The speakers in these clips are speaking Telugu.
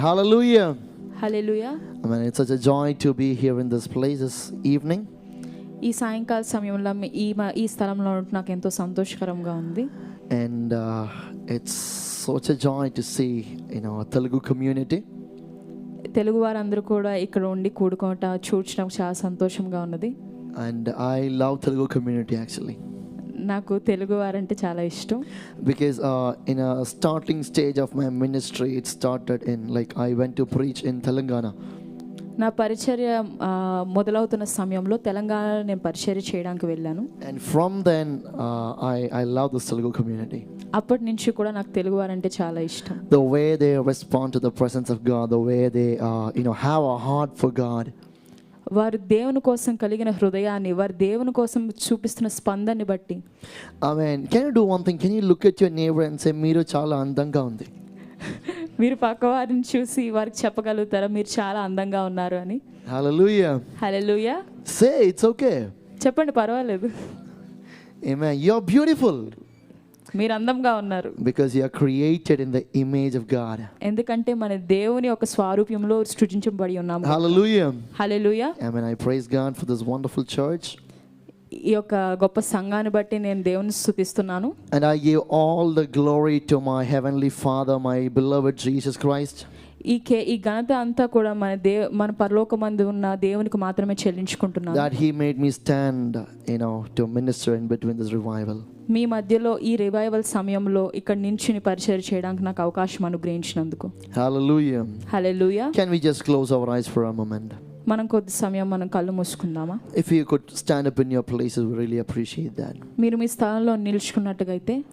Hallelujah. Hallelujah. I mean, it's such a joy to be here in this place this evening. ఈ సాయంకాల సమయంలో ఈ స్థలంలో ఉండటం నాకు ఎంతో సంతోషకరంగా ఉంది. And it's such a joy to see, a Telugu community. Telugu వారందరూ కూడా ఇక్కడ ఉండి కూడుకోవట చూడటం చాలా సంతోషంగా ఉన్నది. And I love Telugu community actually. నాకు తెలుగు వారంటే చాలా ఇష్టం. Because in a starting stage of my ministry, it started in I went to preach in Telangana. నా పరిచర్య మొదలవుతున్న సమయంలో తెలంగాణలో నేను పరిచర్య చేయడానికి వెళ్ళాను. And from then I love this Telugu community. అప్పటి నుంచి కూడా నాకు తెలుగు వారంటే చాలా ఇష్టం. The way they respond to the presence of God, the way they have a heart for God. వారు దేవుని కోసం కలిగిన హృదయాన్ని, వారు దేవుని కోసం చూపిస్తున్న స్పందనని బట్టి. Amen. Can you do one thing? Can you look at your neighbor and say, "Meeru chala andanga undi." మీరు పక్క వారిని చూసి వారికి చెప్పగలుగుతారా మీరు చాలా అందంగా ఉన్నారు అని? Hallelujah. Hallelujah. Say it's okay. చెప్పండి, పర్వాలేదు. Amen. You're beautiful. మీరు అందంగా ఉన్నారు. Because you are created in the image of God. ఎందుకంటే మన దేవుని ఒక స్వరూపంలో సృజించబడి ఉన్నాము. Hallelujah. Hallelujah. Amen. I praise God for this wonderful church. ఈ యొక్క గొప్ప సంఘాన్ని బట్టి నేను దేవుని స్తుతిస్తున్నాను. And I give all the glory to my heavenly Father, my beloved Jesus Christ. ఈ ఘనత అంతా కూడా మన పరలోకమందు ఉన్న దేవునికి మాత్రమే చెల్లించుకుంటున్నాను. That he made me stand, to minister in between this revival. మీ మధ్యలో ఈ రివైవల్ సమయంలో ఇక్కడ నించుని పరిచర్య చేయడానికి నాకు అవకాశం అనుగ్రహించినందుకు. Hallelujah. Hallelujah. Can we just close our eyes for a moment? మనం కొద్ది సమయం మనం కళ్ళు మూసుకుందామా? If you could stand up in your places, we really appreciate that. మీరు మీ స్థానంలో నిలుచుకున్నట్టుగైతే.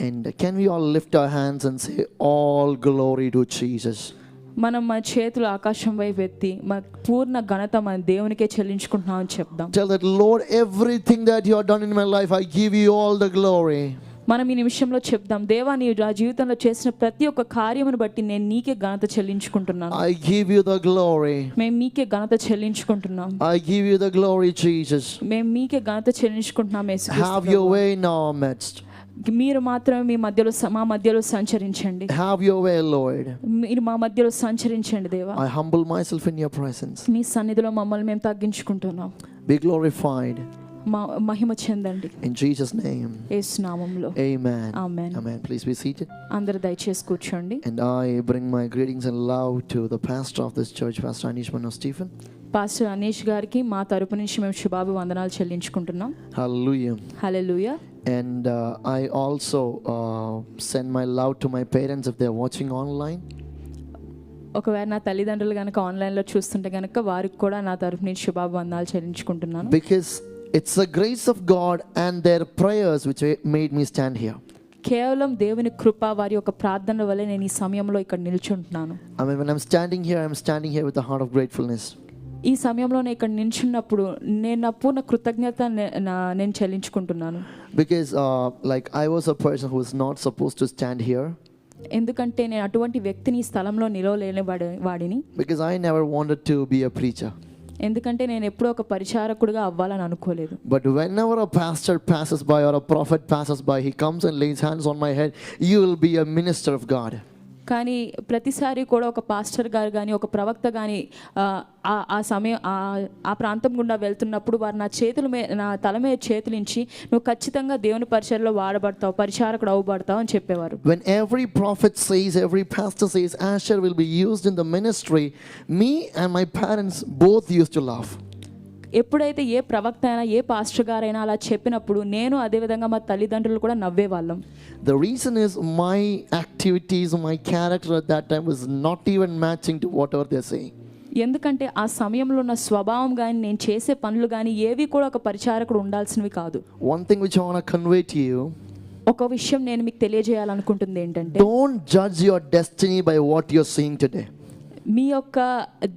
And can we all lift our hands and say, "All glory to Jesus." మనం మన చేతులు ఆకాశం వైపు ఎత్తి మన పూర్ణ ఘనత మన దేవునికే చెల్లించుకుంటున్నామని చెప్దాం. Tell that, "Lord, everything that you have done in my life, I give you all the glory." మనం ఈ నిమిషంలో చెప్దాం, దేవా నీ జీవితంలో చేసిన ప్రతి ఒక్క కార్యమును బట్టి నేను నీకే ఘనత చెల్లించుకుంటున్నాను. I give you the glory. మేము మీకే ఘనత చెల్లించుకుంటున్నాం. I give you the glory, Jesus. మేము మీకే ఘనత చెల్లించుకుంటున్నాం యేసుక్రీస్తు. Have your way in our midst. మీరు మాత్రమే మా మధ్యలో సంచరించండి. Have your way, Lord. మీరు మా మధ్యలో సంచరించండి దేవా. I humble myself in your presence. నీ సన్నిధిలో మమ్మల్ని మేము తగ్గించుకుంటున్నాం. Be glorified. Mahima చెందండి. In Jesus' name. యేసు నామములో. Amen. Amen. Amen. Please be seated. అందరూ దయచేసి కూర్చోండి. And I bring my greetings and love to the pastor of this church, Pastor Anish Mano Stephen. Pastor Anish గారికి మా తరపు నుంచి మేము శుభాభివందనాలు చెల్లించుకుంటున్నాం. Hallelujah. Hallelujah. And I also send my love to my parents if they're watching online. ఒకవేళ నా తల్లిదండ్రులు కనుక ఆన్లైన్లో చూస్తుంటే కనుక వారికి కూడా నా తరపు నుంచి శుభాభివందనాలు చెల్లించుకుంటున్నాను. Because it's the grace of God and their prayers which made me stand here. కేవలం దేవుని కృప వారి యొక్క ప్రార్థన వల్ల నేను ఈ సమయంలో ఇక్కడ నిల్చుంటున్నాను. I mean, when I'm standing here with a heart of gratefulness. ఈ సమయంలో నేను ఇక్కడ నిల్చున్నప్పుడు నేను నా పూర్ణ కృతజ్ఞత నేను చెల్లించుకుంటున్నాను. Because I was a person who was not supposed to stand here. ఎందుకంటే నేను అటువంటి వ్యక్తిని ఈ స్థలంలో నిలవలేని వాడిని. Because I never wanted to be a preacher. ఎందుకంటే నేను ఎప్పుడూ ఒక పరిచారకుడిగా అవ్వాలని అనుకోలేదు. But whenever a pastor passes by or a prophet passes by, he comes and lays hands on my head. You will be a minister of God. కానీ ప్రతిసారి కూడా ఒక పాస్టర్ గారు కానీ ఒక ప్రవక్త కానీ ఆ సమయం ఆ ప్రాంతం గుండా వెళ్తున్నప్పుడు వారు నా తల మీద చేతులించి నువ్వు ఖచ్చితంగా దేవుని పరిచర్యలో వాడబడతావు, పరిచారకుడు అవ్వబడతావు అని చెప్పేవారు. When every prophet says, every pastor says, Asher will be used in the ministry, me and my parents both used to laugh. ఎప్పుడైతే ఏ ప్రవక్త అయినా ఏ పాస్టర్ గారైనా అలా చెప్పినప్పుడు నేను అదేవిధంగా మా తల్లిదండ్రులు కూడా నవ్వేవాళ్ళం. The reason is my activities, my character at that time was not even matching to whatever they're saying. ఎందుకంటే ఆ సమయంలో నా స్వభావం కానీ నేను చేసే పనులు కానీ ఏవి కూడా ఒక పరిచారకుడు ఉండాల్సినవి కాదు. One thing which I want to convey to you, ఒక విషయం నేను మీకు తెలియజేయాలనుకుంటుంది ఏంటంటే, don't judge your destiny by what you're seeing today. మీ యొక్క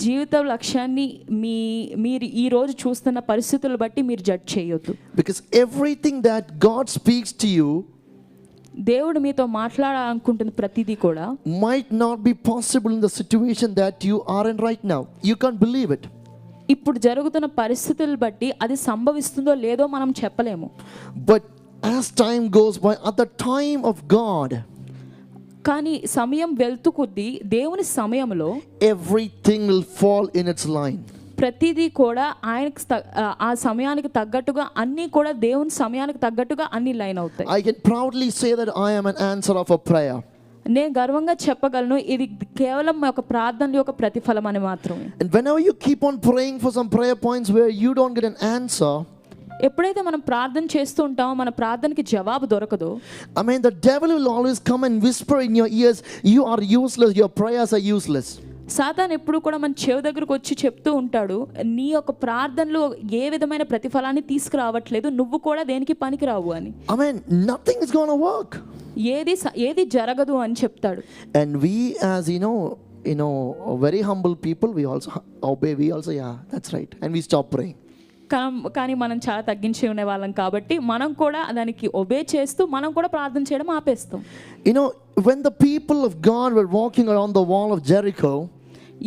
జీవిత లక్ష్యాన్ని మీరు ఈ రోజు చూస్తున్న పరిస్థితులను బట్టి మీరు జడ్జ్ చేయొద్దు. Because everything that God speaks to you, దేవుడు మీతో మాట్లాడాలనుకుంటున్న ప్రతిదీ కూడా might not be possible in the situation that you are in right now. You can't believe it. ఇప్పుడు జరుగుతున్న పరిస్థితులను బట్టి అది సంభవిస్తుందో లేదో మనం చెప్పలేము. But as time goes by, at the time of God, కానీ సమయం వెళ్తూ కొద్దీ దేవుని సమయంలో everything will fall in its line. ప్రతిదీ కూడా ఆయనకి ఆ సమయానికి తగ్గట్టుగా అన్నీ కూడా దేవుని సమయానికి తగ్గట్టుగా అన్ని లైన్ అవుతాయి. I can proudly say that I am an answer of a prayer. నేను గర్వంగా చెప్పగలను ఇది కేవలం ఒక ప్రార్థన యొక్క ప్రతిఫలం అని మాత్రమే. And whenever you keep on praying for some prayer points where you don't get an answer, ఎప్పుడైతే మనం ప్రార్థన చేస్తూ ఉంటామో మన ప్రార్థనకి జవాబు దొరకదో, I mean the devil will always come and whisper in your ears, you are useless, your prayers are useless. సాతాను ఎప్పుడు కూడా మన చెవి దగ్గరకు వచ్చి చెప్తూ ఉంటాడు, నీ యొక్క ప్రార్థనలు ఏ విధమైన ప్రతిఫలాన్ని తీసుకురావట్లేదు, నువ్వు కూడా దేనికి పనికిరావు అని. I mean nothing is going to work. ఏది జరగదు అని చెప్తాడు. And we as you know very humble people, we also obey, we also yeah that's right, and we stop praying. కానీ మనం చాలా తగ్గించి ఉండే వాళ్ళం కాబట్టి మనం కూడా దానికి ఒబే చేస్తూ మనం కూడా ప్రార్థన చేయడం ఆపేస్తాం. When the people of God were walking around the wall of Jericho,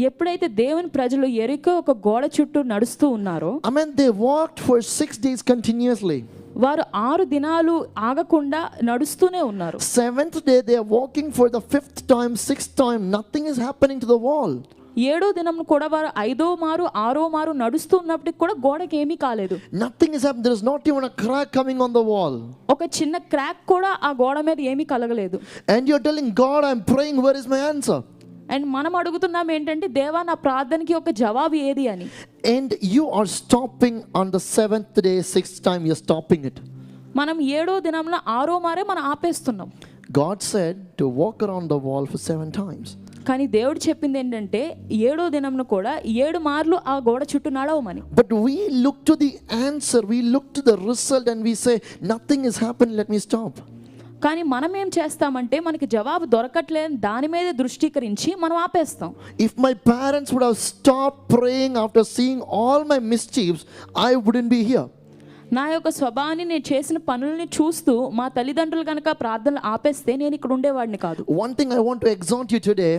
ఎప్పుడైతే దేవుని ప్రజలు యెరికో ఒక గోడ చుట్టూ నడుస్తూ ఉన్నారో, I mean they walked for 6 days continuously. వారు 6 దినాలు ఆగకుండా నడుస్తూనే ఉన్నారు. 7th day they are walking for the 5th time, 6th time, nothing is happening to the wall. 7వ దినం కూడా వారు 5వ మారు 6వ మారు నడుస్తూ ఉన్నప్పటికీ కూడా గోడకి ఏమీ కాలేదు. Nothing is happening. There is not even a crack coming on the wall. ఒక చిన్న క్రాక్ కూడా ఆ గోడ మీద ఏమీ కలగలేదు. And you are telling God, I am praying, where is my answer? And మనం అడుగుతున్నాం ఏంటంటే, దేవా నా ప్రార్థనకి ఒక జవాబు ఏది అని. And you are stopping on the 7th day, 6th time you are stopping it. మనం 7వ దినంలో 6వ మారే మనం ఆపేస్తున్నాం. God said to walk around the wall for 7 times. కానీ దేవుడు చెప్పింది ఏంటంటే 7వ దినంను కూడా 7 మార్లు ఆ గోడ చుట్టూ నడవమని. But we look to the answer, we look to the result and we say nothing has happened, let me stop. కానీ మనం ఏం చేస్తామంటే మనకి జవాబు దొరకట్లేదు దాని మీద దృష్టీకరించి మనం ఆపేస్తాం. If my parents would have stopped praying after seeing all my mischiefs, I wouldn't be here. నా యొక్క స్వభావాన్ని నేను చేసిన పనుల్ని చూస్తూ మా తల్లిదండ్రులు కనుక ప్రార్థనలు ఆపేస్తే నేను ఇక్కడ ఉండేవాడిని కాదు. One thing I want to exhort you today,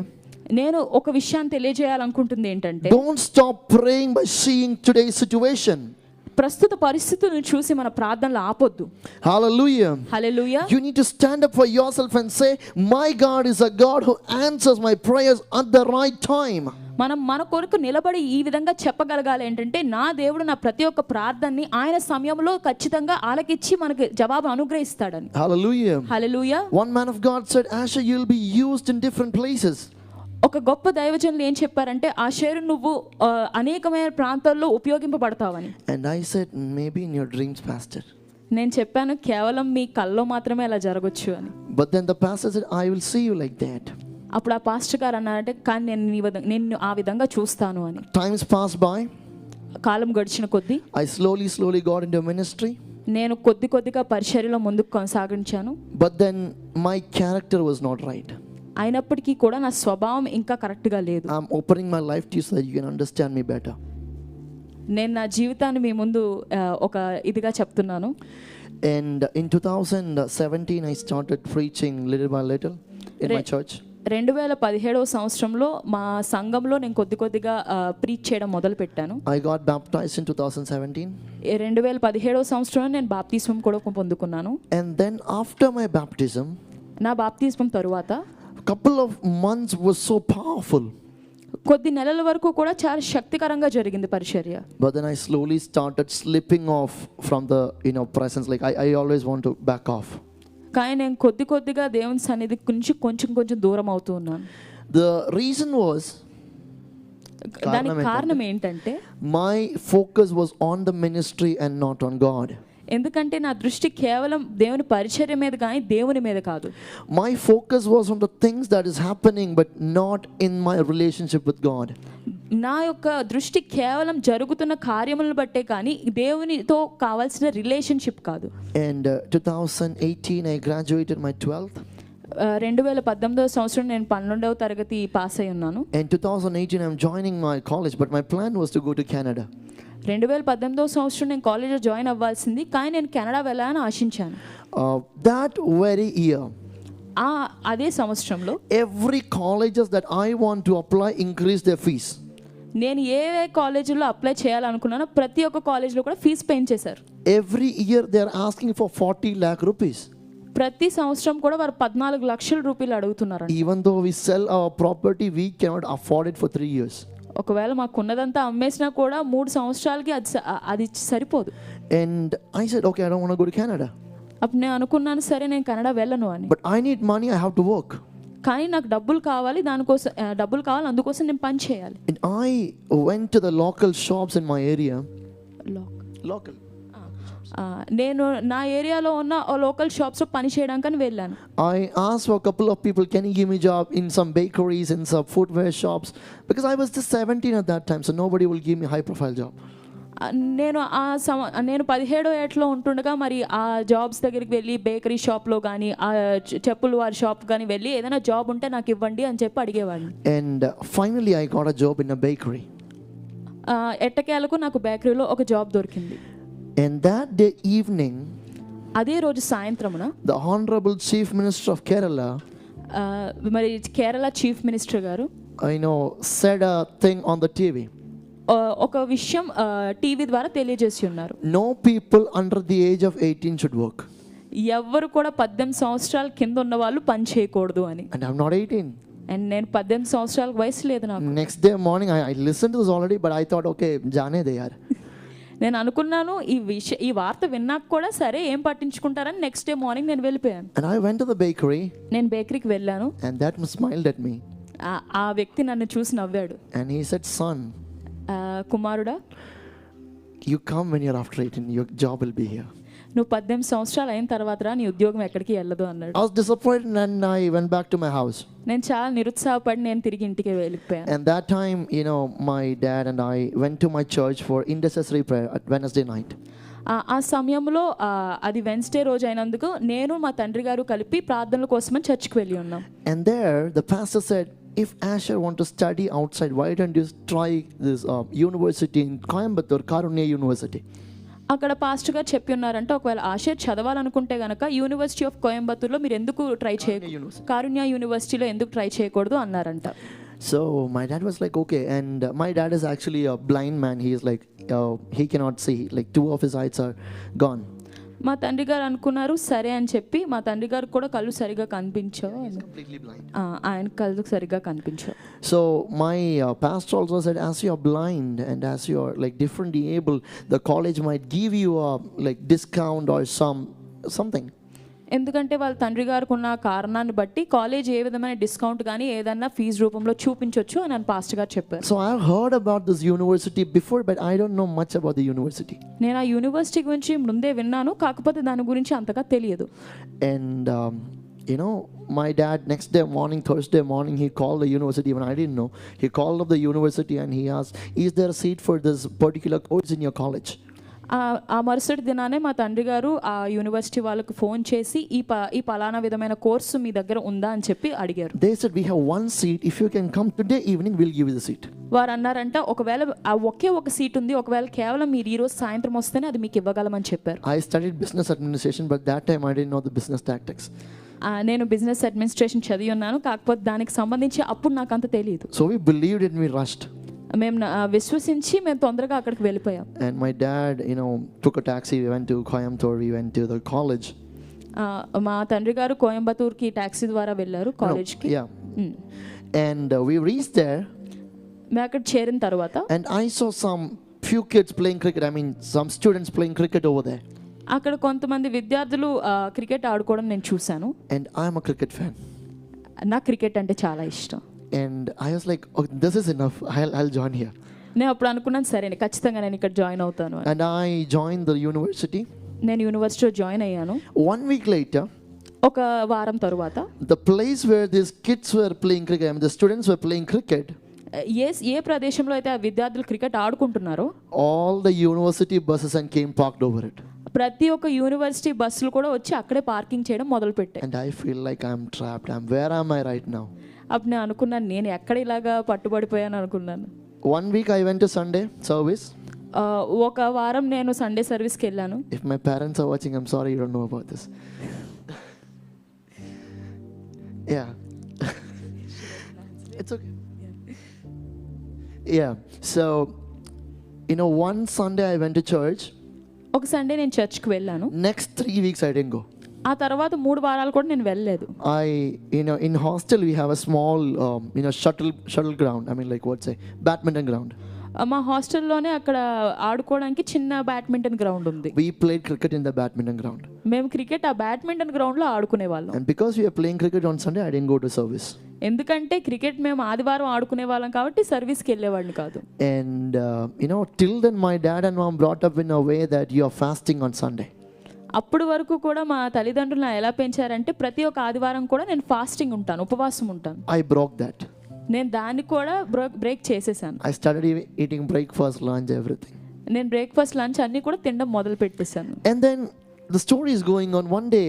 నేను ఒక విషయాన్ని తెలియజేయాలనుకుంటుంది ఏంటంటే, don't stop praying by seeing today's situation. ప్రస్తుత పరిస్థితులను చూసి మన ప్రార్థనలు ఆపొద్దు. Hallelujah. Hallelujah. You need to stand up for yourself and say, my God is a God who answers my prayers at the right time. మనం మన కొరకు నిలబడి ఈ విధంగా చెప్పగలగాలి ఏంటంటే, నా దేవుడు నా ప్రతి ఒక్క ప్రార్థనని ఆయన సమయంలో ఖచ్చితంగా ఆలకించి మనకి జవాబు అనుగ్రహిస్తాడని. Hallelujah. Hallelujah. One man of God said, Asher, you'll be used in different places. ఒక గొప్ప దైవజనులు ఏం చెప్పారంటే, ఆషేరు నువ్వు అనేకమైన ప్రాంతాల్లో ఉపయోగింపబడతావని. And I said, maybe in your dreams, pastor. నేను చెప్పాను కేవలం మీ కల్లో మాత్రమే అలా జరగొచ్చు అని. But then the pastor said, I will see you like that. అప్పుడు ఆ పాస్టర్ గారు అన్నారంటే, కానీ నేను ఆ విధంగా చూస్తాను అని. Times passed by. కాలం గడిచిన కొద్దీ I slowly got into ministry. నేను కొద్దిగా పరిచర్యలో ముందుకు కొనసాగించాను. But then my character was not right. అయినప్పటికీ కూడా నా స్వభావం ఇంకా కరెక్ట్గా లేదు. I'm opening my life to you so that you can understand me better. నేను నా జీవితాన్ని మీ ముందు ఒక ఇదిగా చెప్తున్నాను. And in 2017 I started preaching little by little in my church. 2017వ సంవత్సరంలో మా సంఘంలో నేను కొద్దిగా ప్రీచ్ చేయడం మొదలు పెట్టాను. I got baptized in 2017. 2017వ సంవత్సరంలో నేను బాప్తిస్మం కూడా పొందుకున్నాను. And then after my baptism, నా బాప్తిస్మం తరువాత couple of months was so powerful. కొద్ది నెలల వరకు కూడా చాలా శక్తికరంగా జరిగింది పరిచర్య. But then I slowly started slipping off from the presence, like I always want to back off. కానీ నేను కొద్దిగా దేవుని సన్నిధి నుంచి కొంచెం దూరం అవుతూ ఉన్నాను. The reason was, దానికి కారణం ఏంటంటే, my focus was on the ministry and not on God. ఎందుకంటే నా దృష్టి కేవలం దేవుని పరిచర్య మీద కానీ దేవుని మీద కాదు. My focus was on the things that is happening but not in my relationship with God. నా యొక్క దృష్టి కేవలం జరుగుతున్న కార్యములను బట్టే కానీ దేవునితో కావాల్సిన రిలేషన్షిప్ కాదు. And 2018 I graduated my 12th. 2018వ సంవత్సరం నేను 12వ తరగతి పాస్ అయి ఉన్నాను. In 2018 I'm joining my college, but my plan was to go to Canada. 2018వ సంవత్సరం నేను కాలేజ్లో జాయిన్ అవ్వాల్సింది, కానీ నేను కెనడా వెళ్ళాలని ఆశించాను. That very year, అదే సంవత్సరంలో every colleges that I want to apply increase their fees. నేను ఏ కాలేజీలో అప్లై చేయాలనుకున్నానో ప్రతి ఒక్క కాలేజ్లో కూడా fee పెంచేశారు. Every year they are asking for 40 lakh rupees. ప్రతి సంవత్సరం కూడా వారు 14 లక్షల రూపాయలు అడుగుతున్నారంట. Even though we sell our property, we cannot afford it for 3 years. ఒకవేళ మాకున్నదంతా అమ్మేసినా కూడా 3 సంవత్సరాలకి అది సరిపోదు. And I said, okay, I don't want to go to Canada. అప్పుడు నేను అనుకున్నాను, సరే నేను కెనడా వెళ్ళను అని. But I need money, I have to work. కానీ నాకు డబ్బులు కావాలి, దానికోసం డబ్బులు కావాలి, అందుకోసం నేను పని చేయాలి. And I went to the local shops in my area. Local. నేను నా ఏరియాలో ఉన్న లోకల్ షాప్స్లో పని చేయడానికి వెళ్ళాను. I asked for a couple of people, can you give me a job in some bakeries, in some footwear shops? Because I was just 17 at that time, so nobody will give me a high profile job. నేను నేను 17 ఏట్లో ఉంటుండగా మరి ఆ జాబ్స్ దగ్గరికి వెళ్ళి బేకరీ షాప్లో కానీ ఆ చెప్పులు వారి షాప్ కానీ వెళ్ళి ఏదైనా జాబ్ ఉంటే నాకు ఇవ్వండి అని చెప్పి అడిగేవాడిని. And finally I got a job in a bakery. ఎట్టకేలకు నాకు బేకరీలో ఒక జాబ్ దొరికింది. And that day evening, అదే రోజు సాయంత్రమున the Honorable Chief Minister of Kerala, మరి కేరళ చీఫ్ మినిస్టర్ గారు said a thing on the TV. ఒక విషయం టీవీ ద్వారా తెలియజేసి ఉన్నారు. No people under the age of 18 should work. ఎవ్వరు కూడా 18 సంవత్సరాల కింద ఉన్న వాళ్ళు పని చేయకూడదు అని. And I'm not 18. అండ్ నేను 18 సంవత్సరాల వయసు లేదు నాకు. Next day morning I listened to this already, but I thought, okay, jaane de yaar. నేను అనుకున్నాను ఈ వార్త విన్నాక కూడా సరే ఏం పట్టించుకుంటారని నెక్స్ట్ డే మార్నింగ్ నేను వెళ్ళిపోయాను. And I went to the bakery. నేను బేకరీకి వెళ్ళాను. And that man smiled at me. ఆ వ్యక్తి నన్ను చూసి నవ్వాడు. And he said, son, కుమారుడా, you come when you're after 18, your job will be here. నువ్వు 18 సంవత్సరాలు అయిన తర్వాత నీ ఉద్యోగం ఎక్కడికి వెళ్ళదు అన్నాడు. I was disappointed and I went back to my house. నేను చాలా నిరుత్సాహపడి నేను తిరిగి ఇంటికి వెళ్ళిపోయాను. And that time, my dad and I went to my church for intercessory prayer at Wednesday night. ఆ సమయంలో అది వెన్స్డే రోజు అయినందుకు నేను మా తండ్రి గారు కలిపి ప్రార్థనల కోసమని చర్చికి వెళ్ళి ఉన్నాం. And there the pastor said, if Asher want to study outside, why don't you try this university in Coimbatore, Karunya University? అక్కడ పాస్టర్ గారు చెప్పి ఉన్నారంటే ఒకవేళ ఆషర్ చదవాలనుకుంటే గనక యూనివర్సిటీ ఆఫ్ కోయంబత్తూర్లో మీరు ఎందుకు ట్రై చేయకూడదు, కారుణ్య యూనివర్సిటీలో ఎందుకు ట్రై చేయకూడదు అన్నారంట. So my dad was like, okay. And my dad is actually a blind man. He is like, he cannot see, like 2 of his eyes are gone. మా తండ్రి గారు అనుకున్నారు సరే అని చెప్పి, మా తండ్రి గారు కూడా కళ్ళు సరిగా కనిపించవు, ఆయన కళ్ళు సరిగా కనిపించవు. So my pastor also said, as you are blind and as you are like differently able, the college might give you a like discount or something. ఎందుకంటే వాళ్ళ తండ్రి గారికి ఉన్న కారణాన్ని బట్టి కాలేజ్ ఏ విధమైన డిస్కౌంట్ కానీ ఏదన్నా ఫీజు రూపంలో చూపించవచ్చు అని పాస్టర్ గారు చెప్పారు. So I have heard about this university before, but I don't know much about the university. నేను ఆ యూనివర్సిటీ గురించి ముందే విన్నాను, కాకపోతే దాని గురించి అంతగా తెలియదు. And my dad next day morning, Thursday morning, he called the university when I didn't know. He called up the university and he asked, is there a seat for this particular course in your college? ఆ మరుసటి దినానే మా తండ్రి గారు ఆ యూనివర్సిటీ వాళ్ళకు ఫోన్ చేసి ఈ పలానా విధమైన కోర్సు మీ దగ్గర ఉందా అని చెప్పి అడిగారు. They said, we have one seat, if you can come today evening, we'll give you the seat. వారు అన్నారంట ఒకవేళ ఒకే ఒక సీట్ ఉంది, ఒకవేళ కేవలం మీరు ఈ రోజు సాయంత్రం వస్తేనే అది మీకు ఇవ్వగలమని చెప్పారు. I studied business administration, but that time I didn't know the business tactics. నేను బిజినెస్ అడ్మినిస్ట్రేషన్ చదివి ఉన్నాను, కాకపోతే దానికి సంబంధించి అప్పుడు నాకు అంత తెలియదు. So we believed and we rushed. మేము విశ్వసించి మేము తొందరగా అక్కడికి వెళ్ళిపోయాం. And my dad took a taxi, we went to Coimbatore, we went to the college. మా తండ్రి గారు కోయంబత్తూర్కి టాక్సీ ద్వారా వెళ్ళారు కాలేజ్కి. And we reached there. మేము అక్కడ చేరిన తర్వాత and I saw some few kids playing cricket, I mean some students playing cricket over there. అక్కడ కొంతమంది విద్యార్థులు క్రికెట్ ఆడుకోవడం నేను చూశాను. And I am a cricket fan. నాకు క్రికెట్ అంటే చాలా ఇష్టం. And I was like, oh, this is enough, I'll join here. నేను అప్పుడు అనుకున్నాను సరే ఖచ్చితంగా నేను ఇక్కడ జాయిన్ అవుతాను. And I joined the university. నేను యూనివర్సిటీలో జాయిన్ అయ్యాను. 1 week later, ఒక వారం తరువాత the place where these kids were playing cricket, I mean the students were playing cricket, ఏ ప్రదేశంలో అయితే ఆ విద్యార్థులు cricket ఆడుకుంటున్నారో all the university buses and came parked over it. ప్రతి ఒక్క యూనివర్సిటీ బస్సులు కూడా వచ్చి అక్కడే పార్కింగ్ చేయడం మొదలు పెట్టాయి. And I feel like I'm trapped. Where am I right now? అప్పుడు నేను అనుకున్నాను నేను ఎక్కడ ఇలాగా పట్టుబడిపోయాను అనుకున్నాను. 1 week I went to Sunday service. ఒక వారం నేను సండే సర్వీస్కి వెళ్ళాను. If my parents are watching, I'm sorry you don't know about this. Yeah. It's okay. Yeah. So, one Sunday I went to church. ఒక సండే నేను చర్చ్కి వెళ్ళాను. Next 3 weeks I didn't go. ఆ తర్వాత 3 వారాలు కూడా నేను వెళ్ళలేదు. In hostel we have a small shuttle ground. I mean, like what say, badminton ground. మా హాస్టల్లోనే అక్కడ ఆడుకోవడానికి చిన్న బ్యాడ్మింటన్ గ్రౌండ్ ఉంది. We played cricket in the badminton ground. మేము క్రికెట్ ఆ బ్యాడ్మింటన్ గ్రౌండ్లో ఆడుకునే వాళ్ళం. And because we are playing cricket on Sunday, I didn't go to service. ఎందుకంటే క్రికెట్ మేము ఆదివారం ఆడుకునే వాళ్ళం కాబట్టి సర్వీస్కి వెళ్ళేవాడిని కాదు. And till then my dad and mom brought up in a way that you are fasting on Sunday. అప్పుడు వరకు కూడా మా తల్లిదండ్రులు నా ఎలా పెంచారంటే ప్రతి ఒక్క ఆదివారం కూడా నేను ఫాస్టింగ్ ఉంటాను, ఉపవాసం ఉంటాను. I broke that. నేను దాన్ని కూడా బ్రేక్ చేసేసాను. I started eating breakfast, lunch, everything. నేను బ్రేక్ఫాస్ట్ లంచ్ అన్ని కూడా తినడం మొదలు పెట్టేశాను. And then the story is going on. One day,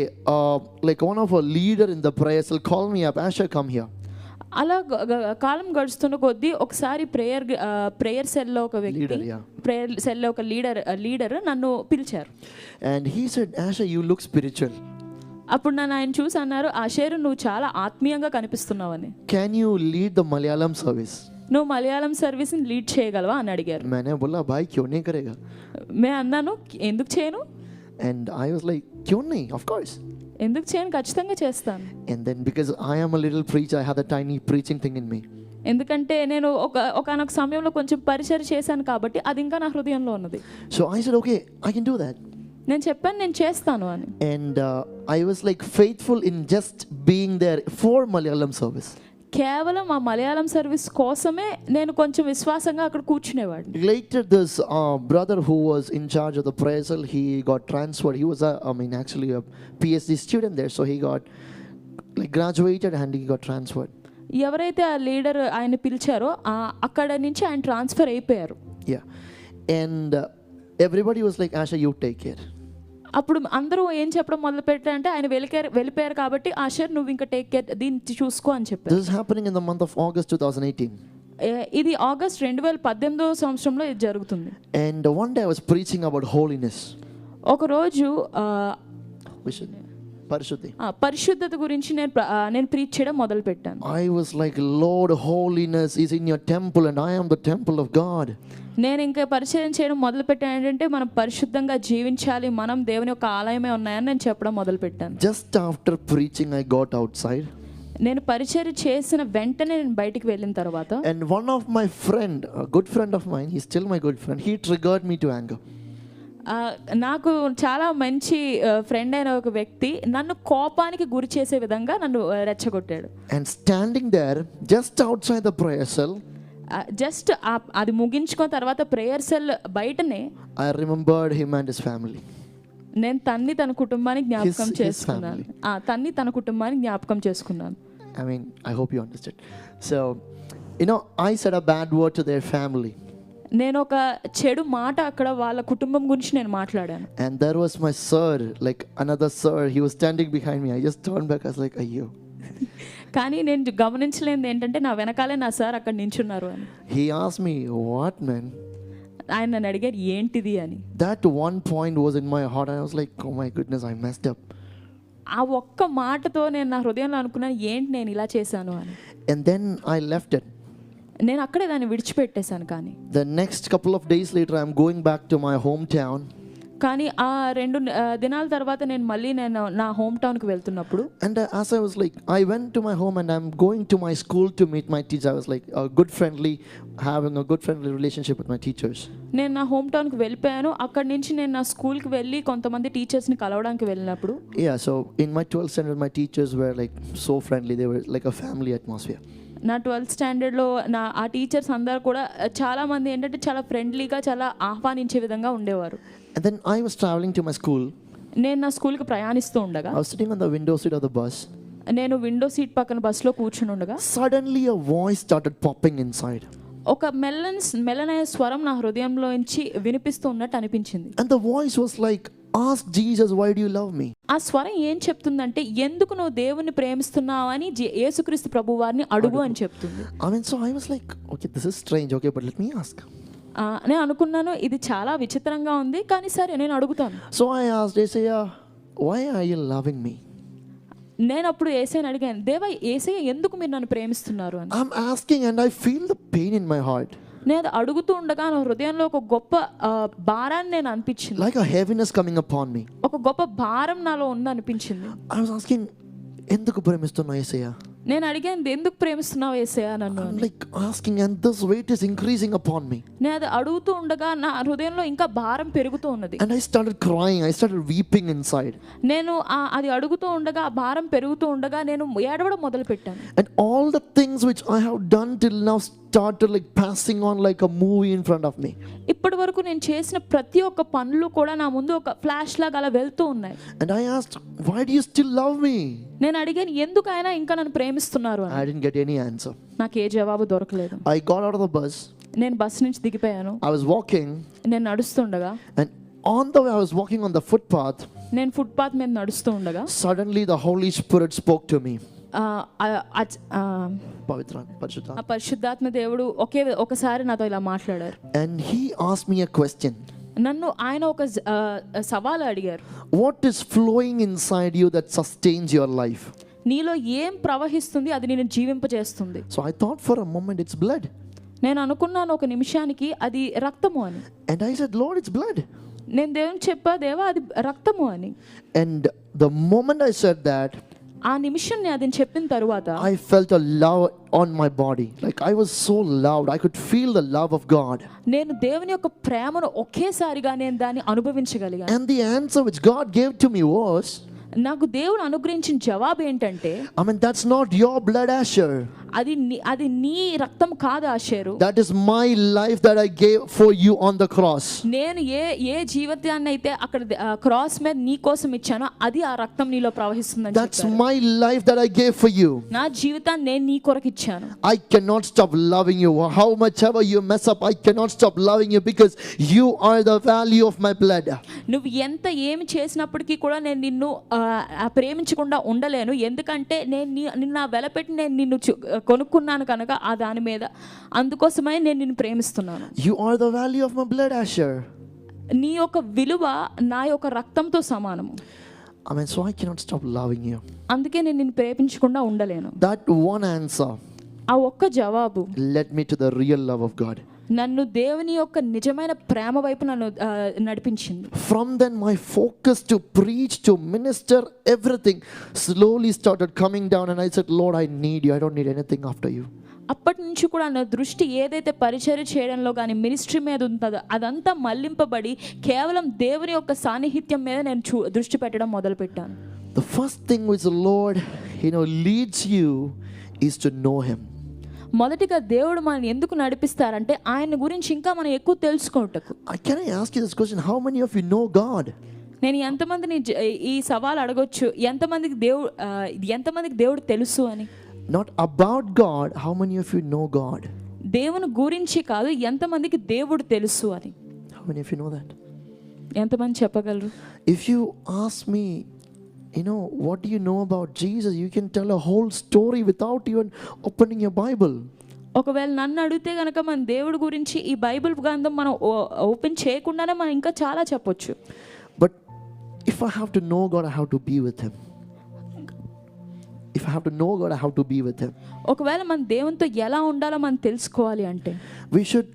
like one of our leader in the prayer cell called me up, Asher, come here. అలా కాలం గడుస్తున్న కొద్దీ ఒకసారి ప్రేయర్ సెల్లో ఒక వ్యక్తి, Leader, yeah. ప్రేయర్ సెల్లో ఒక లీడర్ నన్ను పిలిచారు. And he said, Asher, you look spiritual. అప్పుడు నన్ను ఆయన చూసి అన్నారు, ఆషేరు నువ్వు చాలా ఆత్మీయంగా కనిపిస్తున్నావని. Can you lead the Malayalam service? నువ్వు మలయాళం సర్వీస్ని లీడ్ చేయగలవా అని అడిగారు. मैंने बोला भाई क्यों नहीं करेगा. మే అన్నాను ఎందుకు చేయను. And I was like क्यों नहीं, of course. ఎందుకు చేయను, ఖచ్చితంగా చేస్తాను. And then because I am a little preacher, I had a tiny preaching thing in me. ఎందుకంటే నేను ఒకనొక సమయంలో కొంచెం పరిచయం చేశాను కాబట్టి అది ఇంకా నా హృదయంలో ఉన్నది. So I said okay, I can do that. నేను చెప్పాను నేను చేస్తాను అని. And I was like faithful in just being there for Malayalam service. కేవలం ఆ మలయాళం సర్వీస్ కోసమే నేను కొంచెం విశ్వాసంగా అక్కడ కూర్చునేవాడిని. Later this brother who was in charge of the prayer cell, he got transferred. He was actually a PhD student there, so he got like graduated and he got transferred. ఎవరైతే ఆ లీడర్ ఆయన పిలిచారో అక్కడ నుంచి ఆయన ట్రాన్స్ఫర్ అయిపోయారు. Yeah. And everybody was like, Asha, you take care. అప్పుడు అందరూ ఏం చెప్పడం మొదలు పెట్టారంటే ఆయన వెళ్ళిపోయారు కాబట్టి ఆషర్ నువ్వు ఇంకా టేక్ కేర్, దీన్ని చూసుకో అని చెప్పారు. This is happening in the month of August 2018. ఇది ఆగస్ట్ 2018 సంవత్సరంలో ఇది జరుగుతుంది. And one day I was preaching about holiness. ఒక రోజు పరిశుద్ధత గురించి నేను ప్రీచ్ చేయడం మొదలు పెట్టాను. I was like, Lord, holiness is in your temple and I am the temple of God. నేను ఇంకా పరిచయం చేయడం మొదలు పెట్టాను ఏంటంటే మనం పరిశుద్ధంగా జీవించాలి, మనం దేవుని యొక్క ఆలయమే ఉన్నాయని నేను చెప్పడం మొదలు పెట్టాను. Just after preaching I got outside. నేను పరిచయం చేసిన వెంటనే నేను బయటికి వెళ్ళిన తర్వాత And one of my friend, a good friend of mine, he's still my good friend, he triggered me to anger. నాకు చాలా మంచి ఫ్రెండ్ అయిన ఒక వ్యక్తి నన్ను కోపానికి గురి చేసే విధంగా నన్ను రెచ్చగొట్టాడు. And standing there just outside the prayer cell, just అది ముగించుకున్న తర్వాత ప్రేయర్ సెల్ బయటనే I remembered him and his family. నేను తన కుటుంబానికి జ్ఞాపకం చేసుకున్నాను. తన కుటుంబానికి జ్ఞాపకం చేసుకున్నాను. I mean, I hope you understood. So, I said a bad word to their family. నేను ఒక చెడు మాట అక్కడ వాళ్ళ కుటుంబం గురించి నేను మాట్లాడాను. And there was my sir, like another sir, he was standing behind me. I just turned back, I was like, ayyo. కానీ నేను గమనించలేనిది ఏంటంటే నా వెనకాలే నా సార్ అక్కడ నించున్నారు అని. He asked me, what man? ఆయన నన్ను అడిగారు ఏంటిది అని. That one point was in my heart. I was like, oh my goodness, I messed up. ఆ ఒక్క మాటతో నేను నా హృదయంలో అనుకున్నాను ఏంటి నేను ఇలా చేశాను అని. And then I left it. నేను అక్కడే దాన్ని విడిచిపెట్టేశాను. కానీ the next couple of days later I'm going back to my hometown. కానీ ఆ 2 దినాల తర్వాత నేను మళ్ళీ నా హోమ్ టౌన్కి వెళ్తున్నప్పుడు and as I was like, I went to my home and I'm going to my school to meet my teacher. I was like having a good friendly relationship with my teachers. నేను నా హోమ్ టౌన్కి వెళ్ళిపోయాను. అక్కడి నుంచి నేను నా స్కూల్కి వెళ్ళి కొంతమంది టీచర్స్ని కలవడానికి వెళ్ళినప్పుడు so in my 12th standard my teachers were like so friendly. They were like a family atmosphere. నా 12th స్టాండర్డ్లో ఆ టీచర్స్ అందరూ కూడా చాలా మంది ఏంటంటే చాలా ఫ్రెండ్లీగా చాలా ఆహ్వానించే విధంగా ఉండేవారు. And then I was traveling to my school. నేను నా స్కూల్కి ప్రయాణిస్తూ ఉండగా I was sitting on the window seat of the bus. నేను విండో సీట్ పక్కన బస్సులో కూర్చుని ఉండగా suddenly a voice started popping inside. ఒక మెల్లనైన స్వరం నా హృదయంలోంచి వినిపిస్తూ ఉన్నట్టు అనిపించింది. And the voice was like, ask Jesus, why do you love me? ఆ స్వరం ఏం చెప్తుందంటే ఎందుకు నువ్వు దేవుణ్ణి ప్రేమిస్తున్నావు అని యేసుక్రీస్తు ప్రభువారిని అడుగు అని చెప్తుంది. I mean, so I was like, okay, this is strange, okay, but let me ask. నేను అనుకున్నాను ఇది చాలా విచిత్రంగా ఉంది, కానీ సరే నేను అడుగుతాను. So I asked Isaiah, why are you loving me? నేను అప్పుడు యేసయ్యని అడిగాను, దేవా యేసయ్య ఎందుకు మీరు నన్ను ప్రేమిస్తున్నారు అని. I'm asking and I feel the pain in my heart. నేను అది అడుగుతూ ఉండగా నా హృదయంలో ఒక గొప్ప భారాన్ని నేను అనిపించింది. Like a heaviness coming upon me. ఒక గొప్ప భారం నాలో ఉంది అనిపించింది. I was asking, ఎందుకు ప్రేమిస్తున్నావు యేసయ్యా? నేను అడిగాను, ఎందుకు ప్రేమిస్తున్నావు యేసయ్యా నన్ను? I'm like asking, and this weight is increasing upon me. నేను అది అడుగుతూ ఉండగా నా హృదయంలో ఇంకా భారం పెరుగుతూ ఉన్నది. And I started crying. I started weeping inside. నేను అది అడుగుతూ ఉండగా ఆ భారం పెరుగుతూ ఉండగా నేను ఏడవడం మొదలు పెట్టాను. And all the things which I have done till now started like passing on like a movie in front of me. ఇప్పటి వరకు నేను చేసిన ప్రతి ఒక్క పనులు కూడా నా ముందు ఒక ఫ్లాష్ లాగా అలా వెళ్తూ ఉన్నాయి. And I asked, why do you still love me? నేను అడిగాను, ఎందుకు ఆయన ఇంకా నన్ను ప్రేమిస్తున్నారు అని. I didn't get any answer. నాకు ఏ జవాబు దొరకలేదు. I got out of the bus. నేను బస్ నుంచి దిగిపోయాను. I was walking. నేను నడుస్తుండగా, And on the way I was walking on the footpath. నేను ఫుట్పాత్ మీద నడుస్తూ ఉండగా Suddenly the Holy Spirit spoke to me. Pavitra, Parishudha. ఆ పరిశుద్ధాత్మ దేవుడు ఒకసారి నాతో ఇలా మాట్లాడారు. And he asked me a question. నన్ను ఆయన ఒక సవాలు అడిగారు. What is flowing inside you that sustains your life? నీలో ఏం ప్రవహిస్తుంది అది నిన్ను జీవింపజేస్తుంది? So I thought for a moment it's blood. నేను అనుకున్నాను ఒక నిమిషానికి అది రక్తము అని. And I said, Lord, it's blood. నేను దేవుని చెప్పా, దేవా అది రక్తము అని. And the moment I said that, ఆ నిమిషం నేను అది చెప్పిన తరువాత I felt a love on my body. Like I was so loved. I could feel the love of God. నేను దేవుని యొక్క ప్రేమను ఒకేసారిగా నేను దాన్ని అనుభవించగలిగాను. And the answer which God gave to me was, నాకు దేవుడు అనుగ్రహించిన జవాబు ఏంటంటే, I mean, that's not your blood, Asher. అది నీ రక్తం కాదు Asher. That is my life that I gave for you on the cross. నేను ఏ జీవితాన్ని అయితే అక్కడ క్రాస్ మీద నీ కోసం ఇచ్చానో అది ఆ రక్తం నీలో ప్రవహిస్తుందని చెప్పారు. That's my life that I gave for you. నా జీవితాన్ని నేను నీ కొరకు ఇచ్చాను. I cannot stop loving you. How much ever you mess up, I cannot stop loving you because you are the value of my blood. నువ్వు ఎంత ఏమి చేసినప్పటికీ కూడా నేను నిన్ను ప్రేమించకుండా ఉండలేను. ఎందుకంటే నేను నిన్ను వెలపెట్టి నేను నిన్ను కొనుక్కున్నాను కనుక ఆ దాని మీద, అందుకోసమే నేను నిన్ను ప్రేమిస్తున్నాను. You are the value of my blood, Asher. నీ యొక్క విలువ నా యొక్క రక్తంతో సమానము. I mean, so I cannot stop loving you. అందుకే నేను నిన్ను ప్రేమించకుండా ఉండలేను. That one answer ఆ ఒక్క జవాబు led me to the real love of God. నన్ను దేవుని యొక్క నిజమైన ప్రేమ వైపు నన్ను నడిపించింది. From then my focus to preach, to minister, everything slowly started coming down, and I said, Lord, I need you. I don't need anything after you. అప్పటి నుంచి కూడా నా దృష్టి ఏదైతే పరిచర్య చేయడంలో కానీ మినిస్ట్రీ మీద ఉంటుందో అదంతా మళ్లింపబడి కేవలం దేవుని యొక్క సాన్నిహిత్యం మీద నేను దృష్టి పెట్టడం మొదలుపెట్టాను. The first thing which the Lord, leads you is to know Him. మొదటిగా దేవుడు మనల్ని ఎందుకు నడిపిస్తారంటే ఆయన గురించి ఇంకా మనం ఎక్కువ తెలుసుకోవటకు. Can I ask you this question? How many of you know God? నేను ఎంతమందిని ఈ సవాల్ అడగొచ్చు, ఎంతమందికి దేవుడు తెలుసు అని. Not about God, how many of you know God? దేవుని గురించి కాదు, ఎంతమందికి దేవుడు తెలుసు అని. How many of you know that? ఎంతమంది చెప్పగలరు? If you ask me, what do you know about Jesus? You can tell a whole story without even opening your Bible. ఒకవేళ నన్ను అడిగితే కనుక మన దేవుడి గురించి ఈ బైబిల్ గ్రంథం మనం ఓపెన్ చేయకుండానే మనం ఇంకా చాలా చెప్పొచ్చు. But if I have to know God, I have to be with Him. If I have to know God, I have to be with Him. ఒకవేళ మన దేవునితో ఎలా ఉండాలో మనం తెలుసుకోవాలి అంటే we should